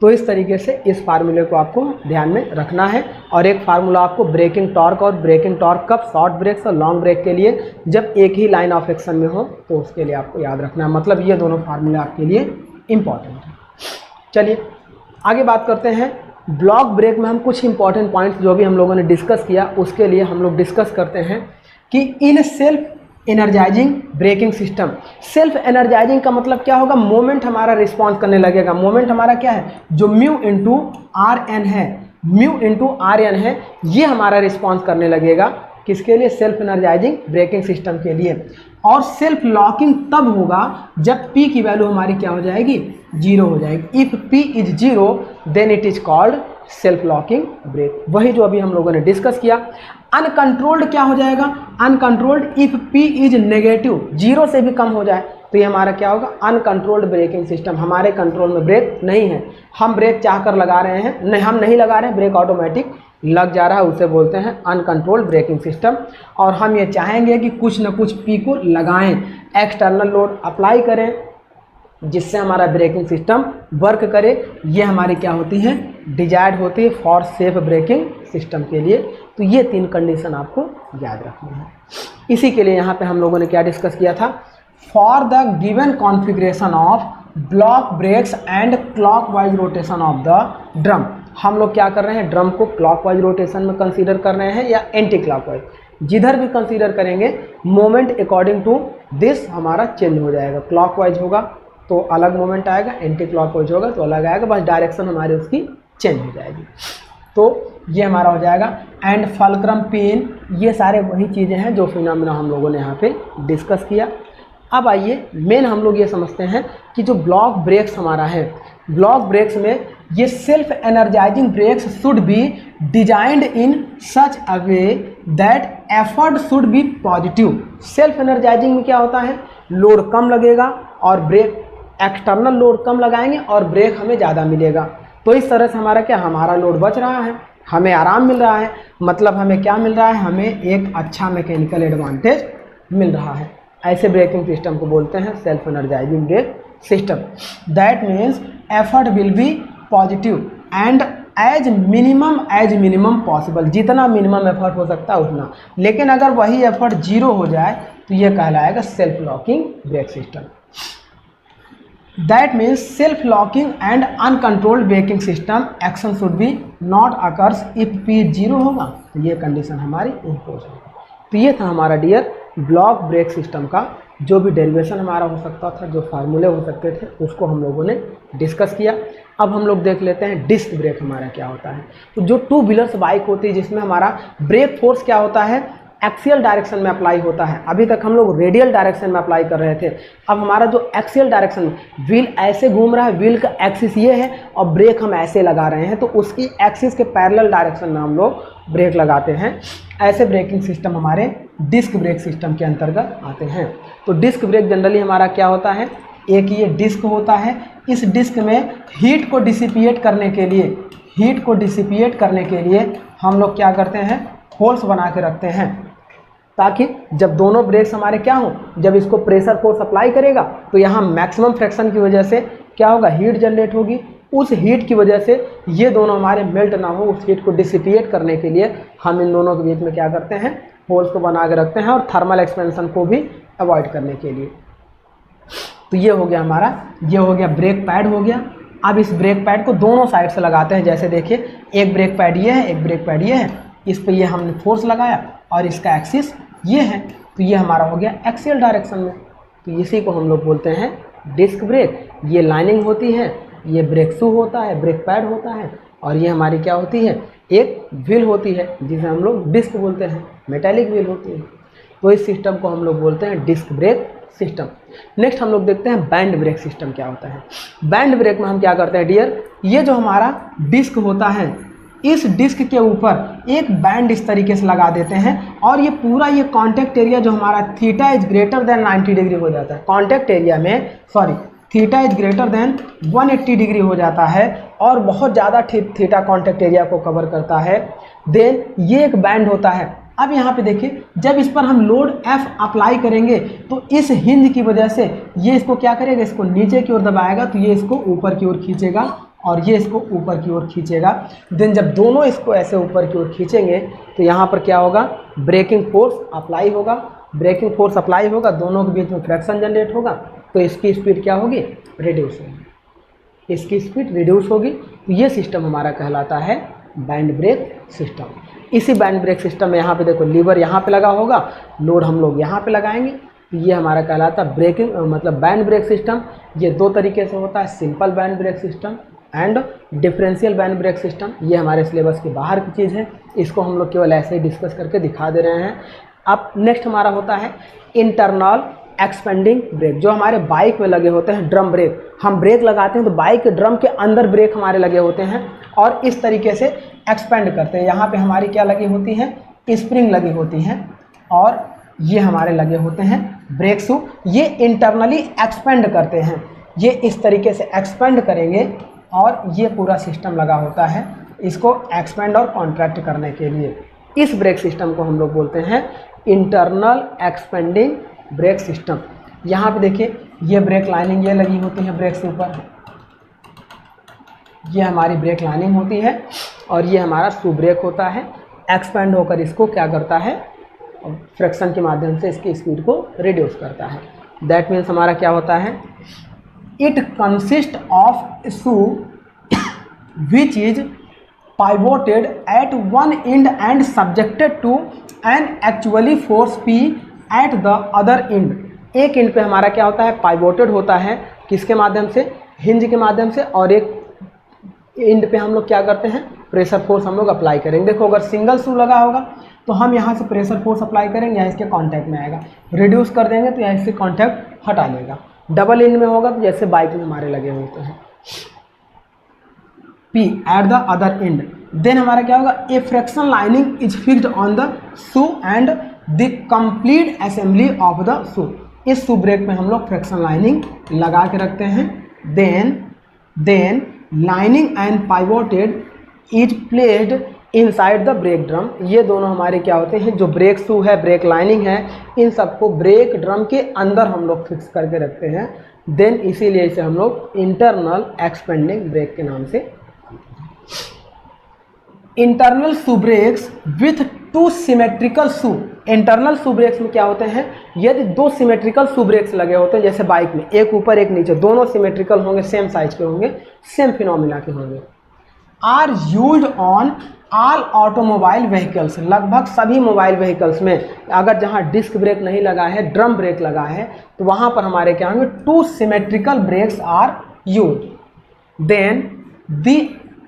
तो इस तरीके से इस फार्मूले को आपको ध्यान में रखना है। और एक फार्मूला आपको ब्रेकिंग टॉर्क, और ब्रेकिंग टॉर्क कब, शॉर्ट ब्रेक्स और लॉन्ग ब्रेक के लिए, जब एक ही लाइन ऑफ एक्शन में हो तो उसके लिए आपको याद रखना है। मतलब ये दोनों फार्मूले आपके लिए इंपॉर्टेंट है। चलिए आगे बात करते हैं। ब्लॉक ब्रेक में हम कुछ इंपॉर्टेंट पॉइंट्स जो भी हम लोगों ने डिस्कस किया, उसके लिए हम लोग डिस्कस करते हैं कि in self energising braking system. Self energising का मतलब क्या होगा, मोमेंट हमारा रिस्पॉन्स करने लगेगा। मोमेंट हमारा क्या है, जो म्यू इंटू आर एन है, म्यू इंटू आर एन है, ये हमारा रिस्पॉन्स करने लगेगा। किसके लिए, सेल्फ एनर्जाइजिंग ब्रेकिंग सिस्टम के लिए। और सेल्फ लॉकिंग तब होगा जब P की वैल्यू हमारी क्या हो जाएगी, 0 हो जाएगी। If P is 0 then it is called self locking brake. वही जो अभी हम लोगों ने डिस्कस किया। अनकंट्रोल्ड क्या हो जाएगा, uncontrolled if P is negative, 0 से भी कम हो जाए तो ये हमारा क्या होगा, अनकंट्रोल्ड ब्रेकिंग सिस्टम। हमारे कंट्रोल में ब्रेक नहीं है, हम ब्रेक चाहकर लगा रहे हैं, नहीं हम नहीं लगा रहे हैं, ब्रेक ऑटोमेटिक लग जा रहा है, उसे बोलते हैं अनकंट्रोल्ड ब्रेकिंग सिस्टम। और हम ये चाहेंगे कि कुछ न कुछ P को लगाएं, एक्सटर्नल लोड अप्लाई करें जिससे हमारा ब्रेकिंग सिस्टम वर्क करे। ये हमारी क्या होती है, डिजायर्ड होती है फॉर सेफ ब्रेकिंग सिस्टम के लिए। तो ये 3 कंडीशन आपको याद रखनी है। इसी के लिए यहाँ पे हम लोगों ने क्या डिस्कस किया था, for the given configuration of block brakes and clockwise rotation of the drum. हम लोग क्या कर रहे हैं, ड्रम को क्लॉकवाइज रोटेशन में कंसीडर कर रहे हैं या एंटी क्लॉकवाइज, जिधर भी कंसीडर करेंगे मोमेंट अकॉर्डिंग टू दिस हमारा चेंज हो जाएगा। क्लॉकवाइज होगा तो अलग मोमेंट आएगा, एंटी क्लॉकवाइज होगा तो अलग आएगा, बस डायरेक्शन हमारी उसकी चेंज हो जाएगी। तो ये हमारा हो जाएगा एंड फल्क्रम पेन, ये सारे वही चीज़ें हैं जो फिनोमेना हम लोगों ने यहाँ पे डिस्कस किया। अब आइए मेन हम लोग ये समझते हैं कि जो ब्लॉक ब्रेक्स हमारा है, ब्लॉक ब्रेक्स में ये self energizing brakes should be designed in such a way that effort should be positive. Self energizing में क्या होता है, लोड कम लगेगा और ब्रेक, एक्सटर्नल लोड कम लगाएंगे और ब्रेक हमें ज़्यादा मिलेगा। तो इस तरह से हमारा क्या, हमारा लोड बच रहा है, हमें आराम मिल रहा है, मतलब हमें क्या मिल रहा है, हमें एक अच्छा मैकेनिकल एडवांटेज मिल रहा है। ऐसे ब्रेकिंग सिस्टम को बोलते हैं self energizing brake system. That means effort will be positive and as minimum possible, जितना मिनिमम एफर्ट हो सकता है उतना। लेकिन अगर वही एफर्ट जीरो हो जाए तो ये कहलाएगा self locking break system. That means self locking and uncontrolled braking system action should be not occurs if P zero होगा, तो ये कंडीशन हमारी इम्पोज होगी। तो ये था हमारा डियर ब्लॉक ब्रेक सिस्टम का जो भी डेरिवेशन हमारा हो सकता था, जो फार्मूले हो सकते थे, उसको हम लोगों ने डिस्कस किया। अब हम लोग देख लेते हैं डिस्क ब्रेक हमारा क्या होता है। तो जो टू व्हीलर्स बाइक होती है जिसमें हमारा ब्रेक फोर्स क्या होता है, एक्सियल डायरेक्शन में अप्लाई होता है। अभी तक हम लोग रेडियल डायरेक्शन में अप्लाई कर रहे थे, अब हमारा जो एक्सियल डायरेक्शन, व्हील ऐसे घूम रहा है, व्हील का एक्सिस ये है और ब्रेक हम ऐसे लगा रहे हैं, तो उसकी एक्सिस के पैरेलल डायरेक्शन में हम लोग ब्रेक लगाते हैं। ऐसे ब्रेकिंग सिस्टम हमारे डिस्क ब्रेक सिस्टम के अंतर्गत आते हैं। तो डिस्क ब्रेक जनरली हमारा क्या होता है, एक ये डिस्क होता है, इस डिस्क में हीट को डिसिपिएट करने के लिए हम लोग क्या करते हैं, होल्स बना के रखते हैं, ताकि जब दोनों ब्रेक्स हमारे क्या हो, जब इसको प्रेशर फोर्स अप्लाई करेगा तो यहाँ मैक्सिमम फ्रैक्शन की वजह से क्या होगा, हीट जनरेट होगी। उस हीट की वजह से ये दोनों हमारे मेल्ट ना हो, उस हीट को डिसिपिएट करने के लिए हम इन दोनों के बीच में क्या करते हैं, होल्स को बना के रखते हैं, और थर्मल एक्सपेंशन को भी अवॉइड करने के लिए। तो ये हो गया हमारा, ये हो गया ब्रेक पैड हो गया। अब इस ब्रेक पैड को दोनों साइड से लगाते हैं, जैसे देखिए एक ब्रेक पैड ये है, एक ब्रेक पैड ये है, इस पे ये हमने फोर्स लगाया और इसका एक्सिस ये है, तो ये हमारा हो गया एक्सियल डायरेक्शन में। तो इसी को हम लोग बोलते हैं डिस्क ब्रेक। ये लाइनिंग होती है, ये ब्रेक शू होता है, ब्रेक पैड होता है, और ये हमारी क्या होती है, एक व्हील होती है जिसे हम लोग डिस्क बोलते हैं, मेटालिक व्हील होती है। तो इस सिस्टम को हम लोग बोलते हैं डिस्क ब्रेक सिस्टम। नेक्स्ट हम लोग देखते हैं बैंड ब्रेक सिस्टम क्या होता है। बैंड ब्रेक में हम क्या करते हैं डियर, ये जो हमारा डिस्क होता है, इस डिस्क के ऊपर एक बैंड इस तरीके से लगा देते हैं, और ये पूरा ये कॉन्टैक्ट एरिया जो हमारा theta is greater than 90 degree हो जाता है, कॉन्टैक्ट एरिया में theta is greater than 180 degree हो जाता है, और बहुत ज़्यादा थीटा कॉन्टैक्ट एरिया को कवर करता है। देन ये एक बैंड होता है। अब यहाँ पे देखिए, जब इस पर हम लोड F अप्लाई करेंगे तो इस हिंज की वजह से ये इसको क्या करेगा, इसको नीचे की ओर दबाएगा, तो ये इसको ऊपर की ओर खींचेगा और ये इसको ऊपर की ओर खींचेगा। देन जब दोनों इसको ऐसे ऊपर की ओर खींचेंगे तो यहाँ पर क्या होगा, ब्रेकिंग फोर्स अप्लाई होगा। ब्रेकिंग फोर्स अप्लाई होगा, दोनों के बीच में फ्रैक्शन जनरेट होगा, तो इसकी स्पीड क्या होगी, रिड्यूस होगी, इसकी स्पीड रिड्यूस होगी। तो ये सिस्टम हमारा कहलाता है बैंड ब्रेक सिस्टम। इसी बैंड ब्रेक सिस्टम में यहाँ पे देखो लीवर यहाँ पे लगा होगा, लोड हम लोग यहाँ पे लगाएंगे, तो ये हमारा कहलाता है ब्रेकिंग मतलब बैंड ब्रेक सिस्टम। ये दो तरीके से होता है, simple band brake system and differential band brake system. ये हमारे सिलेबस के बाहर की चीज़ है, इसको हम लोग केवल ऐसे ही डिस्कस करके दिखा दे रहे हैं। अब नेक्स्ट हमारा होता है इंटरनल एक्सपेंडिंग ब्रेक, जो हमारे बाइक में लगे होते हैं, ड्रम ब्रेक। हम ब्रेक लगाते हैं तो बाइक के ड्रम के अंदर ब्रेक हमारे लगे होते हैं और इस तरीके से एक्सपेंड करते हैं। यहाँ पे हमारी क्या लगी होती है, स्प्रिंग लगी होती हैं, और ये हमारे लगे होते हैं ब्रेक शू। ये इंटरनली एक्सपेंड करते हैं, ये इस तरीके से एक्सपेंड करेंगे और ये पूरा सिस्टम लगा होता है इसको एक्सपेंड और कॉन्ट्रैक्ट करने के लिए। इस ब्रेक सिस्टम को हम लोग बोलते हैं इंटरनल एक्सपेंडिंग ब्रेक सिस्टम। यहाँ पे देखिए, ये ब्रेक लाइनिंग ये लगी होती है ब्रेक से ऊपर, ये हमारी ब्रेक लाइनिंग होती है, और ये हमारा शू ब्रेक होता है। एक्सपेंड होकर इसको क्या करता है, फ्रिक्शन के माध्यम से इसकी स्पीड को रिड्यूस करता है। दैट मीन्स हमारा क्या होता है, it consist of shoe which is pivoted at one end and subjected to an actually force P at the other end। एक एंड पे हमारा क्या होता है, पाइवोटेड होता है, किसके माध्यम से, हिंज के माध्यम से, और एक एंड पे हम लोग क्या करते हैं, प्रेशर फोर्स हम लोग अप्लाई करेंगे। देखो अगर सिंगल शू लगा होगा तो हम यहाँ से प्रेशर फोर्स अप्लाई करेंगे, यहाँ इसके कांटेक्ट में आएगा, रिड्यूस कर देंगे तो यहाँ इससे कांटेक्ट हटा लेगा। डबल एंड में होगा तो जैसे बाइक में हमारे लगे होते हैं, P at the other end, then हमारा क्या होगा, a friction lining is fixed on the shoe and the complete assembly of the shoe. इस शू ब्रेक में हम लोग फ्रिक्शन लाइनिंग लगा के रखते हैं। Then lining and pivoted is placed inside the brake drum. ये दोनों हमारे क्या होते हैं, जो ब्रेक शू है, ब्रेक लाइनिंग है, इन सबको ब्रेक ड्रम के अंदर हम लोग फिक्स करके रखते हैं। देन इसीलिए इसे हम लोग इंटरनल एक्सपेंडिंग ब्रेक के नाम से। Internal shoe brakes with two symmetrical shoe. Internal shoe brakes में क्या होते हैं, यदि दो सिमेट्रिकल शू ब्रेक्स लगे होते हैं, जैसे बाइक में एक ऊपर एक नीचे, दोनों सिमेट्रिकल होंगे, सेम साइज के होंगे, सेम फिनोमिना के होंगे। Are used on all automobile vehicles. लगभग सभी मोबाइल व्हीकल्स में अगर जहां डिस्क ब्रेक नहीं लगा है, ड्रम ब्रेक लगा है, तो वहां पर हमारे क्या होंगे, two symmetrical brakes are used. Then the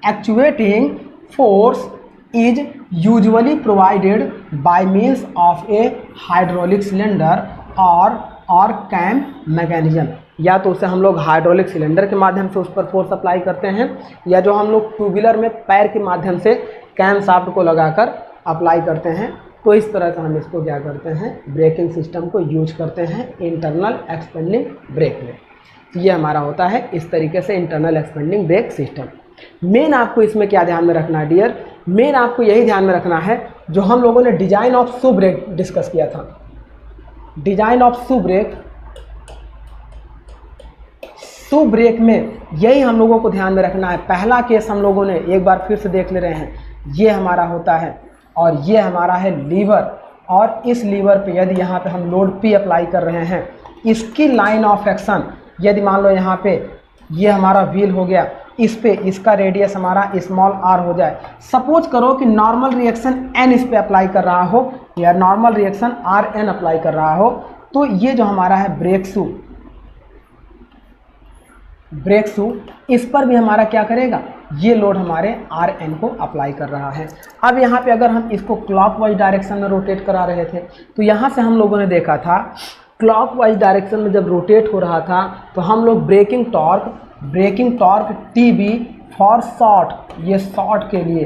actuating force is usually provided by means of a hydraulic cylinder और कैम मैकेनिज्म। या तो उसे हम लोग हाइड्रोलिक सिलेंडर के माध्यम से उस पर फोर्स अप्लाई करते हैं, या जो हम लोग टू व्हीलर में पैर के माध्यम से कैम शाफ्ट को लगाकर अप्लाई करते हैं। तो इस तरह से हम इसको क्या करते हैं, ब्रेकिंग सिस्टम को यूज करते हैं इंटरनल एक्सपेंडिंग ब्रेक में। तो ये हमारा होता है इस तरीके से internal expanding brake system. Main आपको इसमें क्या ध्यान में रखना है डियर, मेन आपको यही ध्यान में रखना है जो हम लोगों ने design of shoe brake discuss किया था। डिजाइन ऑफ शू ब्रेक में यही हम लोगों को ध्यान में रखना है। पहला केस हम लोगों ने एक बार फिर से देख ले रहे हैं, ये हमारा होता है और ये हमारा है लीवर, और इस लीवर पे यदि यहाँ पे हम लोड P अप्लाई कर रहे हैं, इसकी लाइन ऑफ एक्शन यदि मान लो यहाँ पे ये हमारा व्हील हो गया, इस पे इसका रेडियस हमारा स्मॉल r हो जाए। सपोज करो कि नॉर्मल रिएक्शन n इस पे अप्लाई कर रहा हो, या नॉर्मल रिएक्शन Rn अप्लाई कर रहा हो, तो ये जो हमारा है ब्रेक शू, इस पर भी हमारा क्या करेगा, ये लोड हमारे Rn को अप्लाई कर रहा है। अब यहाँ पे अगर हम इसको क्लॉकवाइज डायरेक्शन में रोटेट करा रहे थे, तो यहाँ से हम लोगों ने देखा था क्लॉकवाइज डायरेक्शन में जब रोटेट हो रहा था तो हम लोग braking torque TB for short, ये शॉर्ट के लिए,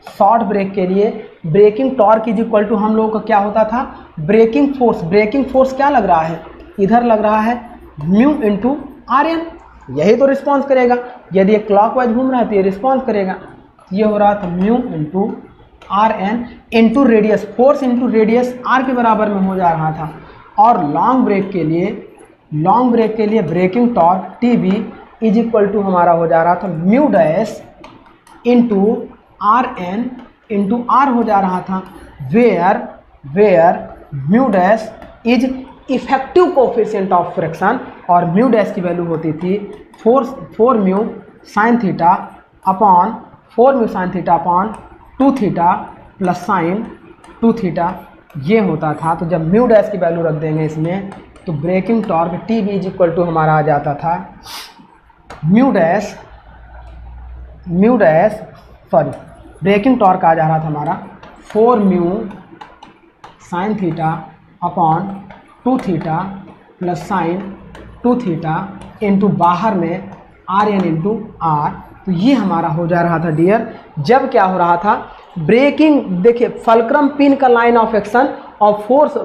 शॉर्ट ब्रेक के लिए braking torque is equal to हम लोगों का क्या होता था, ब्रेकिंग फोर्स क्या लग रहा है, इधर लग रहा है म्यू इंटू Rn। यही तो रिस्पॉन्स करेगा, यदि ये क्लॉकवाइज घूम रहा है तो ये रिस्पॉन्स करेगा। ये हो रहा था mu into Rn into radius, force into radius r के बराबर में हो जा रहा था। और लॉन्ग ब्रेक के लिए braking torque TB is equal to हमारा हो जा रहा था mu dash into Rn into r हो जा रहा था, where mu dash is effective coefficient of friction, और म्यू डैश की वैल्यू होती थी 4 mu sine theta upon 2 theta plus sine 2 theta, ये होता था। तो जब म्यू डैश की वैल्यू रख देंगे इसमें, तो braking torque TB is equal to हमारा आ जाता था ब्रेकिंग टॉर्क आ जा रहा था हमारा 4 mu sine theta upon 2 theta plus sine 2 theta into बाहर में Rn इंटू R। तो ये हमारा हो जा रहा था डियर, जब क्या हो रहा था, ब्रेकिंग, देखिए फल्क्रम पिन का लाइन ऑफ एक्शन और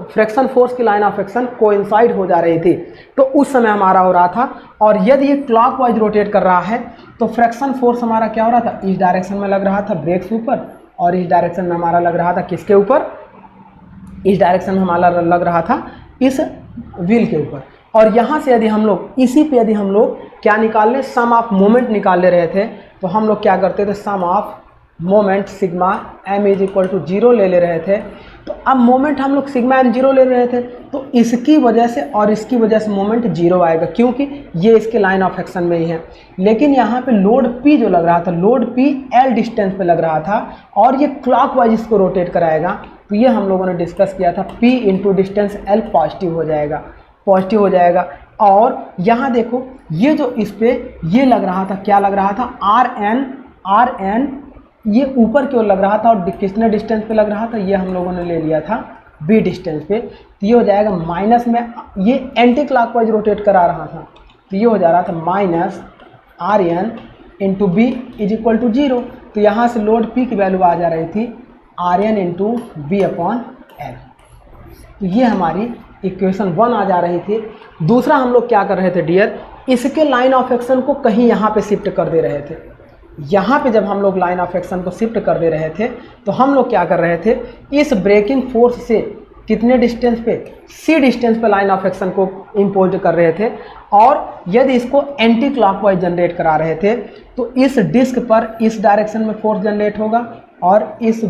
फ्रिक्शन फोर्स की लाइन ऑफ एक्शन कोइंसाइड हो जा रही थी, तो उस समय हमारा हो रहा था। और यदि ये क्लॉकवाइज रोटेट कर रहा है तो फ्रिक्शन फोर्स हमारा क्या हो रहा था, इस डायरेक्शन में लग रहा था ब्रेक के ऊपर, और इस डायरेक्शन में हमारा लग रहा था किसके ऊपर, इस डायरेक्शन में हमारा लग रहा था इस व्हील के ऊपर। और यहाँ से यदि हम लोग इसी पे यदि हम लोग क्या निकाल लें, सम ऑफ मोमेंट निकाल ले रहे थे, तो हम लोग क्या करते थे, sum of moment sigma m is equal to 0 ले रहे थे। तो अब मोमेंट हम लोग सिग्मा m 0 ले रहे थे, तो इसकी वजह से और इसकी वजह से मोमेंट 0 आएगा, क्योंकि ये इसके लाइन ऑफ एक्शन में ही है। लेकिन यहाँ पे लोड P जो लग रहा था, लोड P L डिस्टेंस पे लग रहा था, और ये क्लॉकवाइज इसको रोटेट कराएगा। तो ये हम लोगों ने डिस्कस किया था, P into distance L positive हो जाएगा। और यहाँ देखो ये जो इस पे ये लग रहा था, क्या लग रहा था, Rn ये ऊपर की ओर लग रहा था और कितने डिस्टेंस पे लग रहा था, ये हम लोगों ने ले लिया था बी डिस्टेंस पे। तो ये हो जाएगा माइनस में, ये एंटी क्लॉकवाइज रोटेट करा रहा था, तो ये हो जा रहा था minus R N into B is equal to 0। तो यहाँ से लोड पी की वैल्यू आ जा रही थी R N into B upon L. तो ये हमारी इक्वेशन 1 आ जा रही थी। दूसरा हम लोग क्या कर रहे थे डियर, इसके लाइन ऑफ एक्शन को कहीं यहाँ पे शिफ्ट कर दे रहे थे। यहाँ पे जब हम लोग लाइन ऑफ एक्शन को शिफ्ट कर दे रहे थे तो हम लोग क्या कर रहे थे, इस ब्रेकिंग फोर्स से कितने डिस्टेंस पे, सी डिस्टेंस पे लाइन ऑफ एक्शन को इम्पोज कर रहे थे। और यदि इसको एंटी क्लॉकवाइज जनरेट करा रहे थे तो इस डिस्क पर इस डायरेक्शन में फोर्स जनरेट होगा और इस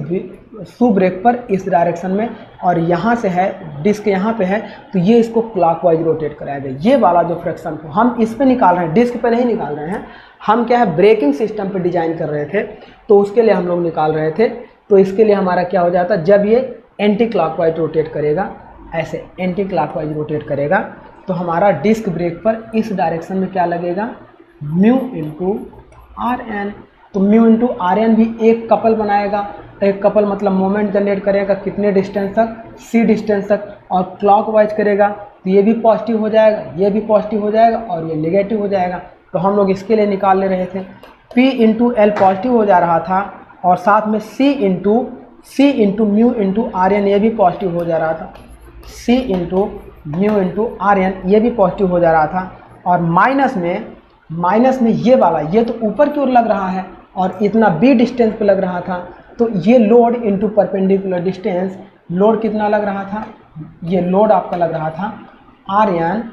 शू ब्रेक पर इस डायरेक्शन में, और यहाँ से है डिस्क यहाँ पे है तो ये इसको क्लॉकवाइज रोटेट कराएगा। ये वाला जो फ्रैक्शन को हम इस पे निकाल रहे हैं, डिस्क पे नहीं निकाल रहे हैं, हम क्या है ब्रेकिंग सिस्टम पे डिजाइन कर रहे थे तो उसके लिए हम लोग निकाल रहे थे। तो इसके लिए हमारा क्या हो जाता, जब ये एंटी क्लॉकवाइज रोटेट करेगा, ऐसे एंटी क्लॉकवाइज रोटेट करेगा तो हमारा डिस्क ब्रेक पर इस डायरेक्शन में क्या लगेगा, म्यू इंटू आर एन। तो म्यू इंटू आर एन भी एक कपल बनाएगा, एक कपल मतलब मोमेंट जनरेट करेगा कितने डिस्टेंस तक, सी डिस्टेंस तक, और क्लॉकवाइज करेगा तो ये भी पॉजिटिव हो जाएगा, ये भी पॉजिटिव हो जाएगा और ये नेगेटिव हो जाएगा। तो हम लोग इसके लिए निकाल ले रहे थे P इंटू एल पॉजिटिव हो जा रहा था और साथ में C into mu into R N ये भी पॉजिटिव हो जा रहा था, C into mu into R N ये भी पॉजिटिव हो जा रहा था। और माइनस में ये वाला, ये तो ऊपर की ओर लग रहा है और इतना B डिस्टेंस पे लग रहा था, तो ये load into perpendicular distance, load कितना लग रहा था, ये लोड आपका लग रहा था R N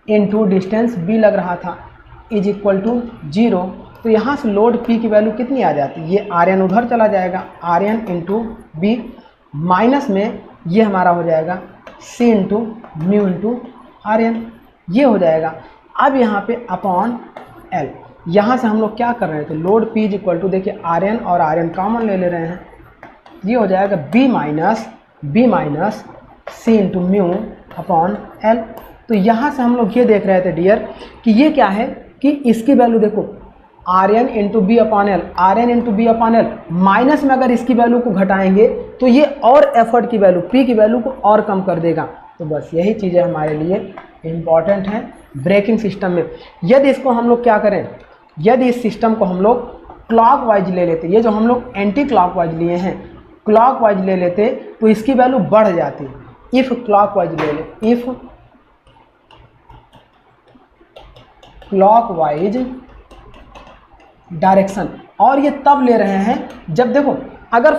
into distance B लग रहा था इज इक्वल टू 0। तो यहाँ से लोड P की वैल्यू कितनी आ जाती है, ये आर एन उधर चला जाएगा, R N into B, minus में ये हमारा हो जाएगा C into mu into R N, ये हो जाएगा। अब यहाँ पे अपॉन एल, यहाँ से हम लोग क्या कर रहे थे, load P is equal to, देखिए आर एन और आर एन कॉमन ले रहे हैं, ये हो जाएगा B minus C into mu upon L. तो यहाँ से हम लोग ये देख रहे थे डियर कि ये क्या है कि इसकी वैल्यू देखो R N into B upon L, R N into B upon L, minus में अगर इसकी वैल्यू को घटाएंगे तो ये और एफर्ट की वैल्यू, पी की वैल्यू को और कम कर देगा। तो बस यही चीज़ें हमारे लिए इम्पॉर्टेंट हैं ब्रेकिंग सिस्टम में। यदि इसको हम लोग क्या करें, यदि इस सिस्टम को हम लोग क्लॉकवाइज ले लेते, ये जो हम लोग एंटी क्लॉकवाइज लिए हैं, क्लॉकवाइज ले लेते तो इसकी वैल्यू बढ़ जाती। इफ़ क्लॉकवाइज ले ले, इफ़ क्लॉकवाइज डायरेक्शन, और ये तब ले रहे हैं जब देखो अगर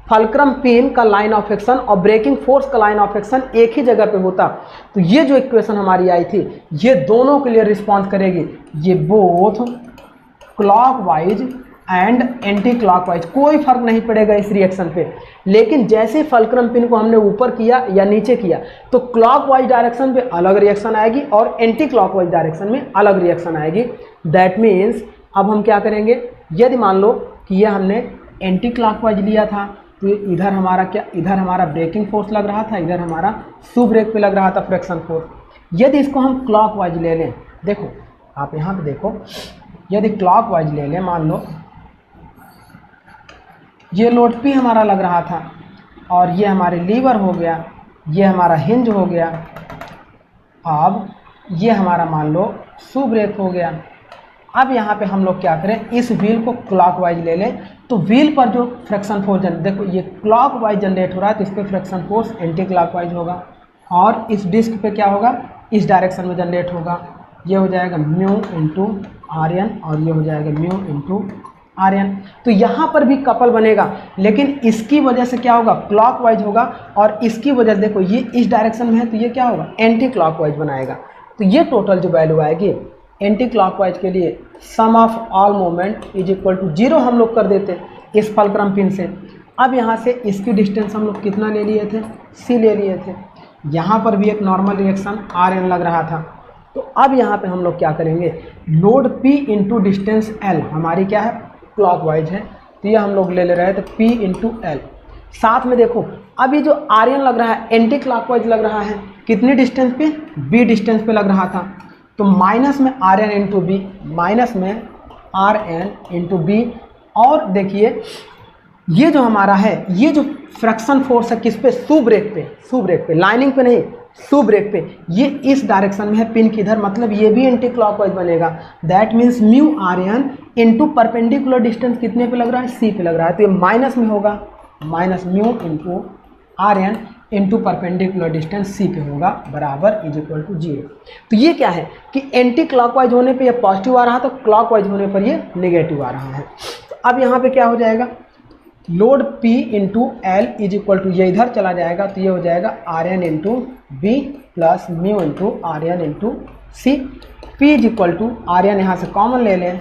फलक्रम पिन का लाइन ऑफ एक्शन और ब्रेकिंग फोर्स का लाइन ऑफ एक्शन एक ही जगह पे होता तो ये जो इक्वेशन हमारी आई थी ये दोनों के लिए रिस्पॉन्स करेगी, ये both clockwise and anti clockwise, कोई फर्क नहीं पड़ेगा इस रिएक्शन पे। लेकिन जैसे फलक्रम पिन को हमने ऊपर किया या नीचे किया तो क्लॉकवाइज डायरेक्शन पे अलग रिएक्शन आएगी और एंटी क्लॉकवाइज डायरेक्शन में अलग रिएक्शन आएगी। दैट मीन्स अब हम क्या करेंगे, यदि मान लो कि यह हमने एंटी क्लॉकवाइज लिया था तो इधर हमारा क्या, इधर हमारा ब्रेकिंग फोर्स लग रहा था, इधर हमारा शू ब्रेक पे लग रहा था फ्रिक्शन फोर्स। यदि इसको हम क्लॉकवाइज ले लें, देखो आप यहाँ पे देखो, यदि क्लॉकवाइज ले लें, मान लो ये लोड P हमारा लग रहा था और ये हमारे लीवर हो गया, ये हमारा हिंज हो गया, अब ये हमारा मान लो शू ब्रेक हो गया। अब यहाँ पे हम लोग क्या करें, इस व्हील को क्लॉकवाइज ले लें तो व्हील पर जो फ्रिक्शन फोर्स देखो ये क्लॉकवाइज जनरेट हो रहा है तो इस पर फ्रिक्शन फोर्स एंटी क्लॉकवाइज होगा और इस डिस्क पे क्या होगा, इस डायरेक्शन में जनरेट होगा, ये हो जाएगा म्यू इंटू आर एन और ये हो जाएगा म्यू इंटू आर एन। तो यहाँ पर भी कपल बनेगा लेकिन इसकी वजह से क्या होगा, क्लॉकवाइज होगा, और इसकी वजह से देखो ये इस डायरेक्शन में है तो ये क्या होगा, एंटी क्लॉकवाइज बनाएगा। तो ये टोटल जो वैल्यू आएगी एंटी क्लॉकवाइज के लिए sum of all moment is equal to 0 हम लोग कर देते इस फलक्रम पिन से। अब यहाँ से इसकी डिस्टेंस हम लोग कितना ले लिए थे, C ले लिए थे, यहाँ पर भी एक नॉर्मल रिएक्शन आर एन लग रहा था। तो अब यहाँ पे हम लोग क्या करेंगे, load P into distance L हमारी क्या है, क्लॉकवाइज है, तो ये हम लोग ले रहे थे P इंटू एल। साथ में देखो अब ये जो आर एन लग रहा है एंटी क्लॉकवाइज लग रहा है, कितनी डिस्टेंस पे, B डिस्टेंस पे लग रहा था, तो माइनस में R N into B, minus में आर एन इंटू बी, और देखिए ये जो हमारा है, ये जो फ्रैक्शन फोर्स है किस पे, शू ब्रेक पे, लाइनिंग पे नहीं, शू ब्रेक पे, ये इस डायरेक्शन में है, पिन किधर, मतलब ये भी एंटी क्लॉकवाइज बनेगा। That means mu R N into perpendicular distance कितने पे लग रहा है, सी पे लग रहा है, तो ये माइनस में होगा, minus mu into R N into perpendicular distance C पे होगा बराबर इज इक्वल टू 0। तो ये क्या है कि एंटी क्लॉकवाइज होने पे ये पॉजिटिव आ रहा था, क्लॉकवाइज होने पर ये नेगेटिव आ रहा है। तो अब यहाँ पे क्या हो जाएगा, load P into L is equal to, ये इधर चला जाएगा तो ये हो जाएगा R N into B plus mu into R N into C. P is equal to R N यहाँ से कॉमन ले लें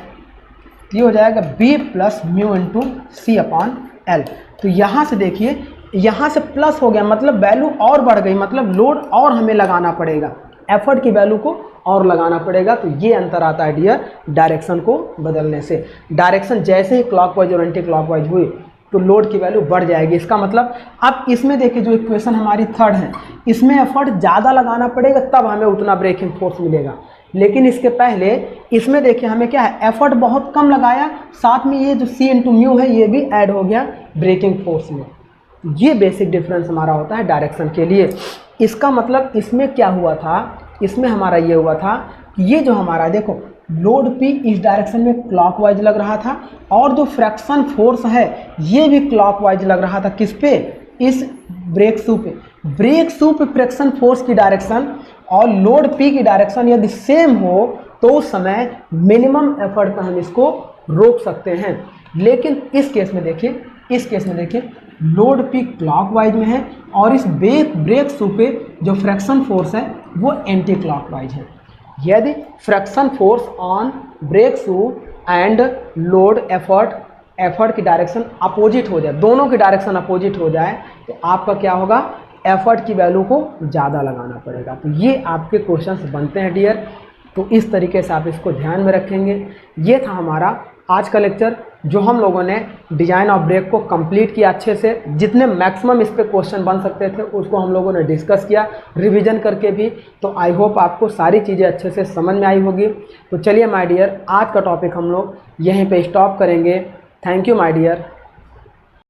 तो ये हो जाएगा B plus mu into C upon L. तो यहाँ से देखिए यहाँ से प्लस हो गया, मतलब वैल्यू और बढ़ गई, मतलब लोड और हमें लगाना पड़ेगा, एफर्ट की वैल्यू को और लगाना पड़ेगा। तो ये अंतर आता है डियर डायरेक्शन को बदलने से। डायरेक्शन जैसे ही क्लॉकवाइज और एंटी क्लॉकवाइज हुई तो लोड की वैल्यू बढ़ जाएगी। इसका मतलब अब इसमें देखिए जो इक्वेशन हमारी थर्ड है, इसमें एफर्ट ज़्यादा लगाना पड़ेगा तब हमें उतना ब्रेकिंग फोर्स मिलेगा, लेकिन इसके पहले इसमें देखिए हमें क्या है, एफर्ट बहुत कम लगाया, साथ में ये जो सी इंटू म्यू है ये भी ऐड हो गया ब्रेकिंग फोर्स में। ये बेसिक डिफरेंस हमारा होता है डायरेक्शन के लिए। इसका मतलब इसमें क्या हुआ था, इसमें हमारा ये हुआ था कि ये जो हमारा देखो लोड P इस डायरेक्शन में क्लॉकवाइज लग रहा था और जो फ्रैक्शन फोर्स है ये भी क्लॉकवाइज लग रहा था, किस पे, इस ब्रेक शू पे। ब्रेक शू पे फ्रैक्शन फोर्स की डायरेक्शन और लोड P की डायरेक्शन यदि सेम हो तो उस समय मिनिमम एफर्ट पर हम इसको रोक सकते हैं। लेकिन इस केस में देखिए, इस केस में देखिए लोड P क्लॉकवाइज में है और इस ब्रेक शू पे जो फ्रैक्शन फोर्स है वो एंटी क्लॉकवाइज है। यदि fraction force on break shoe and load effort की डायरेक्शन अपोजिट हो जाए, दोनों की डायरेक्शन अपोजिट हो जाए तो आपका क्या होगा, एफर्ट की वैल्यू को ज़्यादा लगाना पड़ेगा। तो ये आपके क्वेश्चंस बनते हैं डियर, तो इस तरीके से आप इसको ध्यान में रखेंगे। ये था हमारा आज का लेक्चर जो हम लोगों ने डिज़ाइन ऑफ ब्रेक को कंप्लीट किया अच्छे से, जितने मैक्सिमम इस पे क्वेश्चन बन सकते थे उसको हम लोगों ने डिस्कस किया रिवीजन करके भी। तो आई होप आपको सारी चीज़ें अच्छे से समझ में आई होगी। तो चलिए माय डियर, आज का टॉपिक हम लोग यहीं पे स्टॉप करेंगे। Thank you my dear.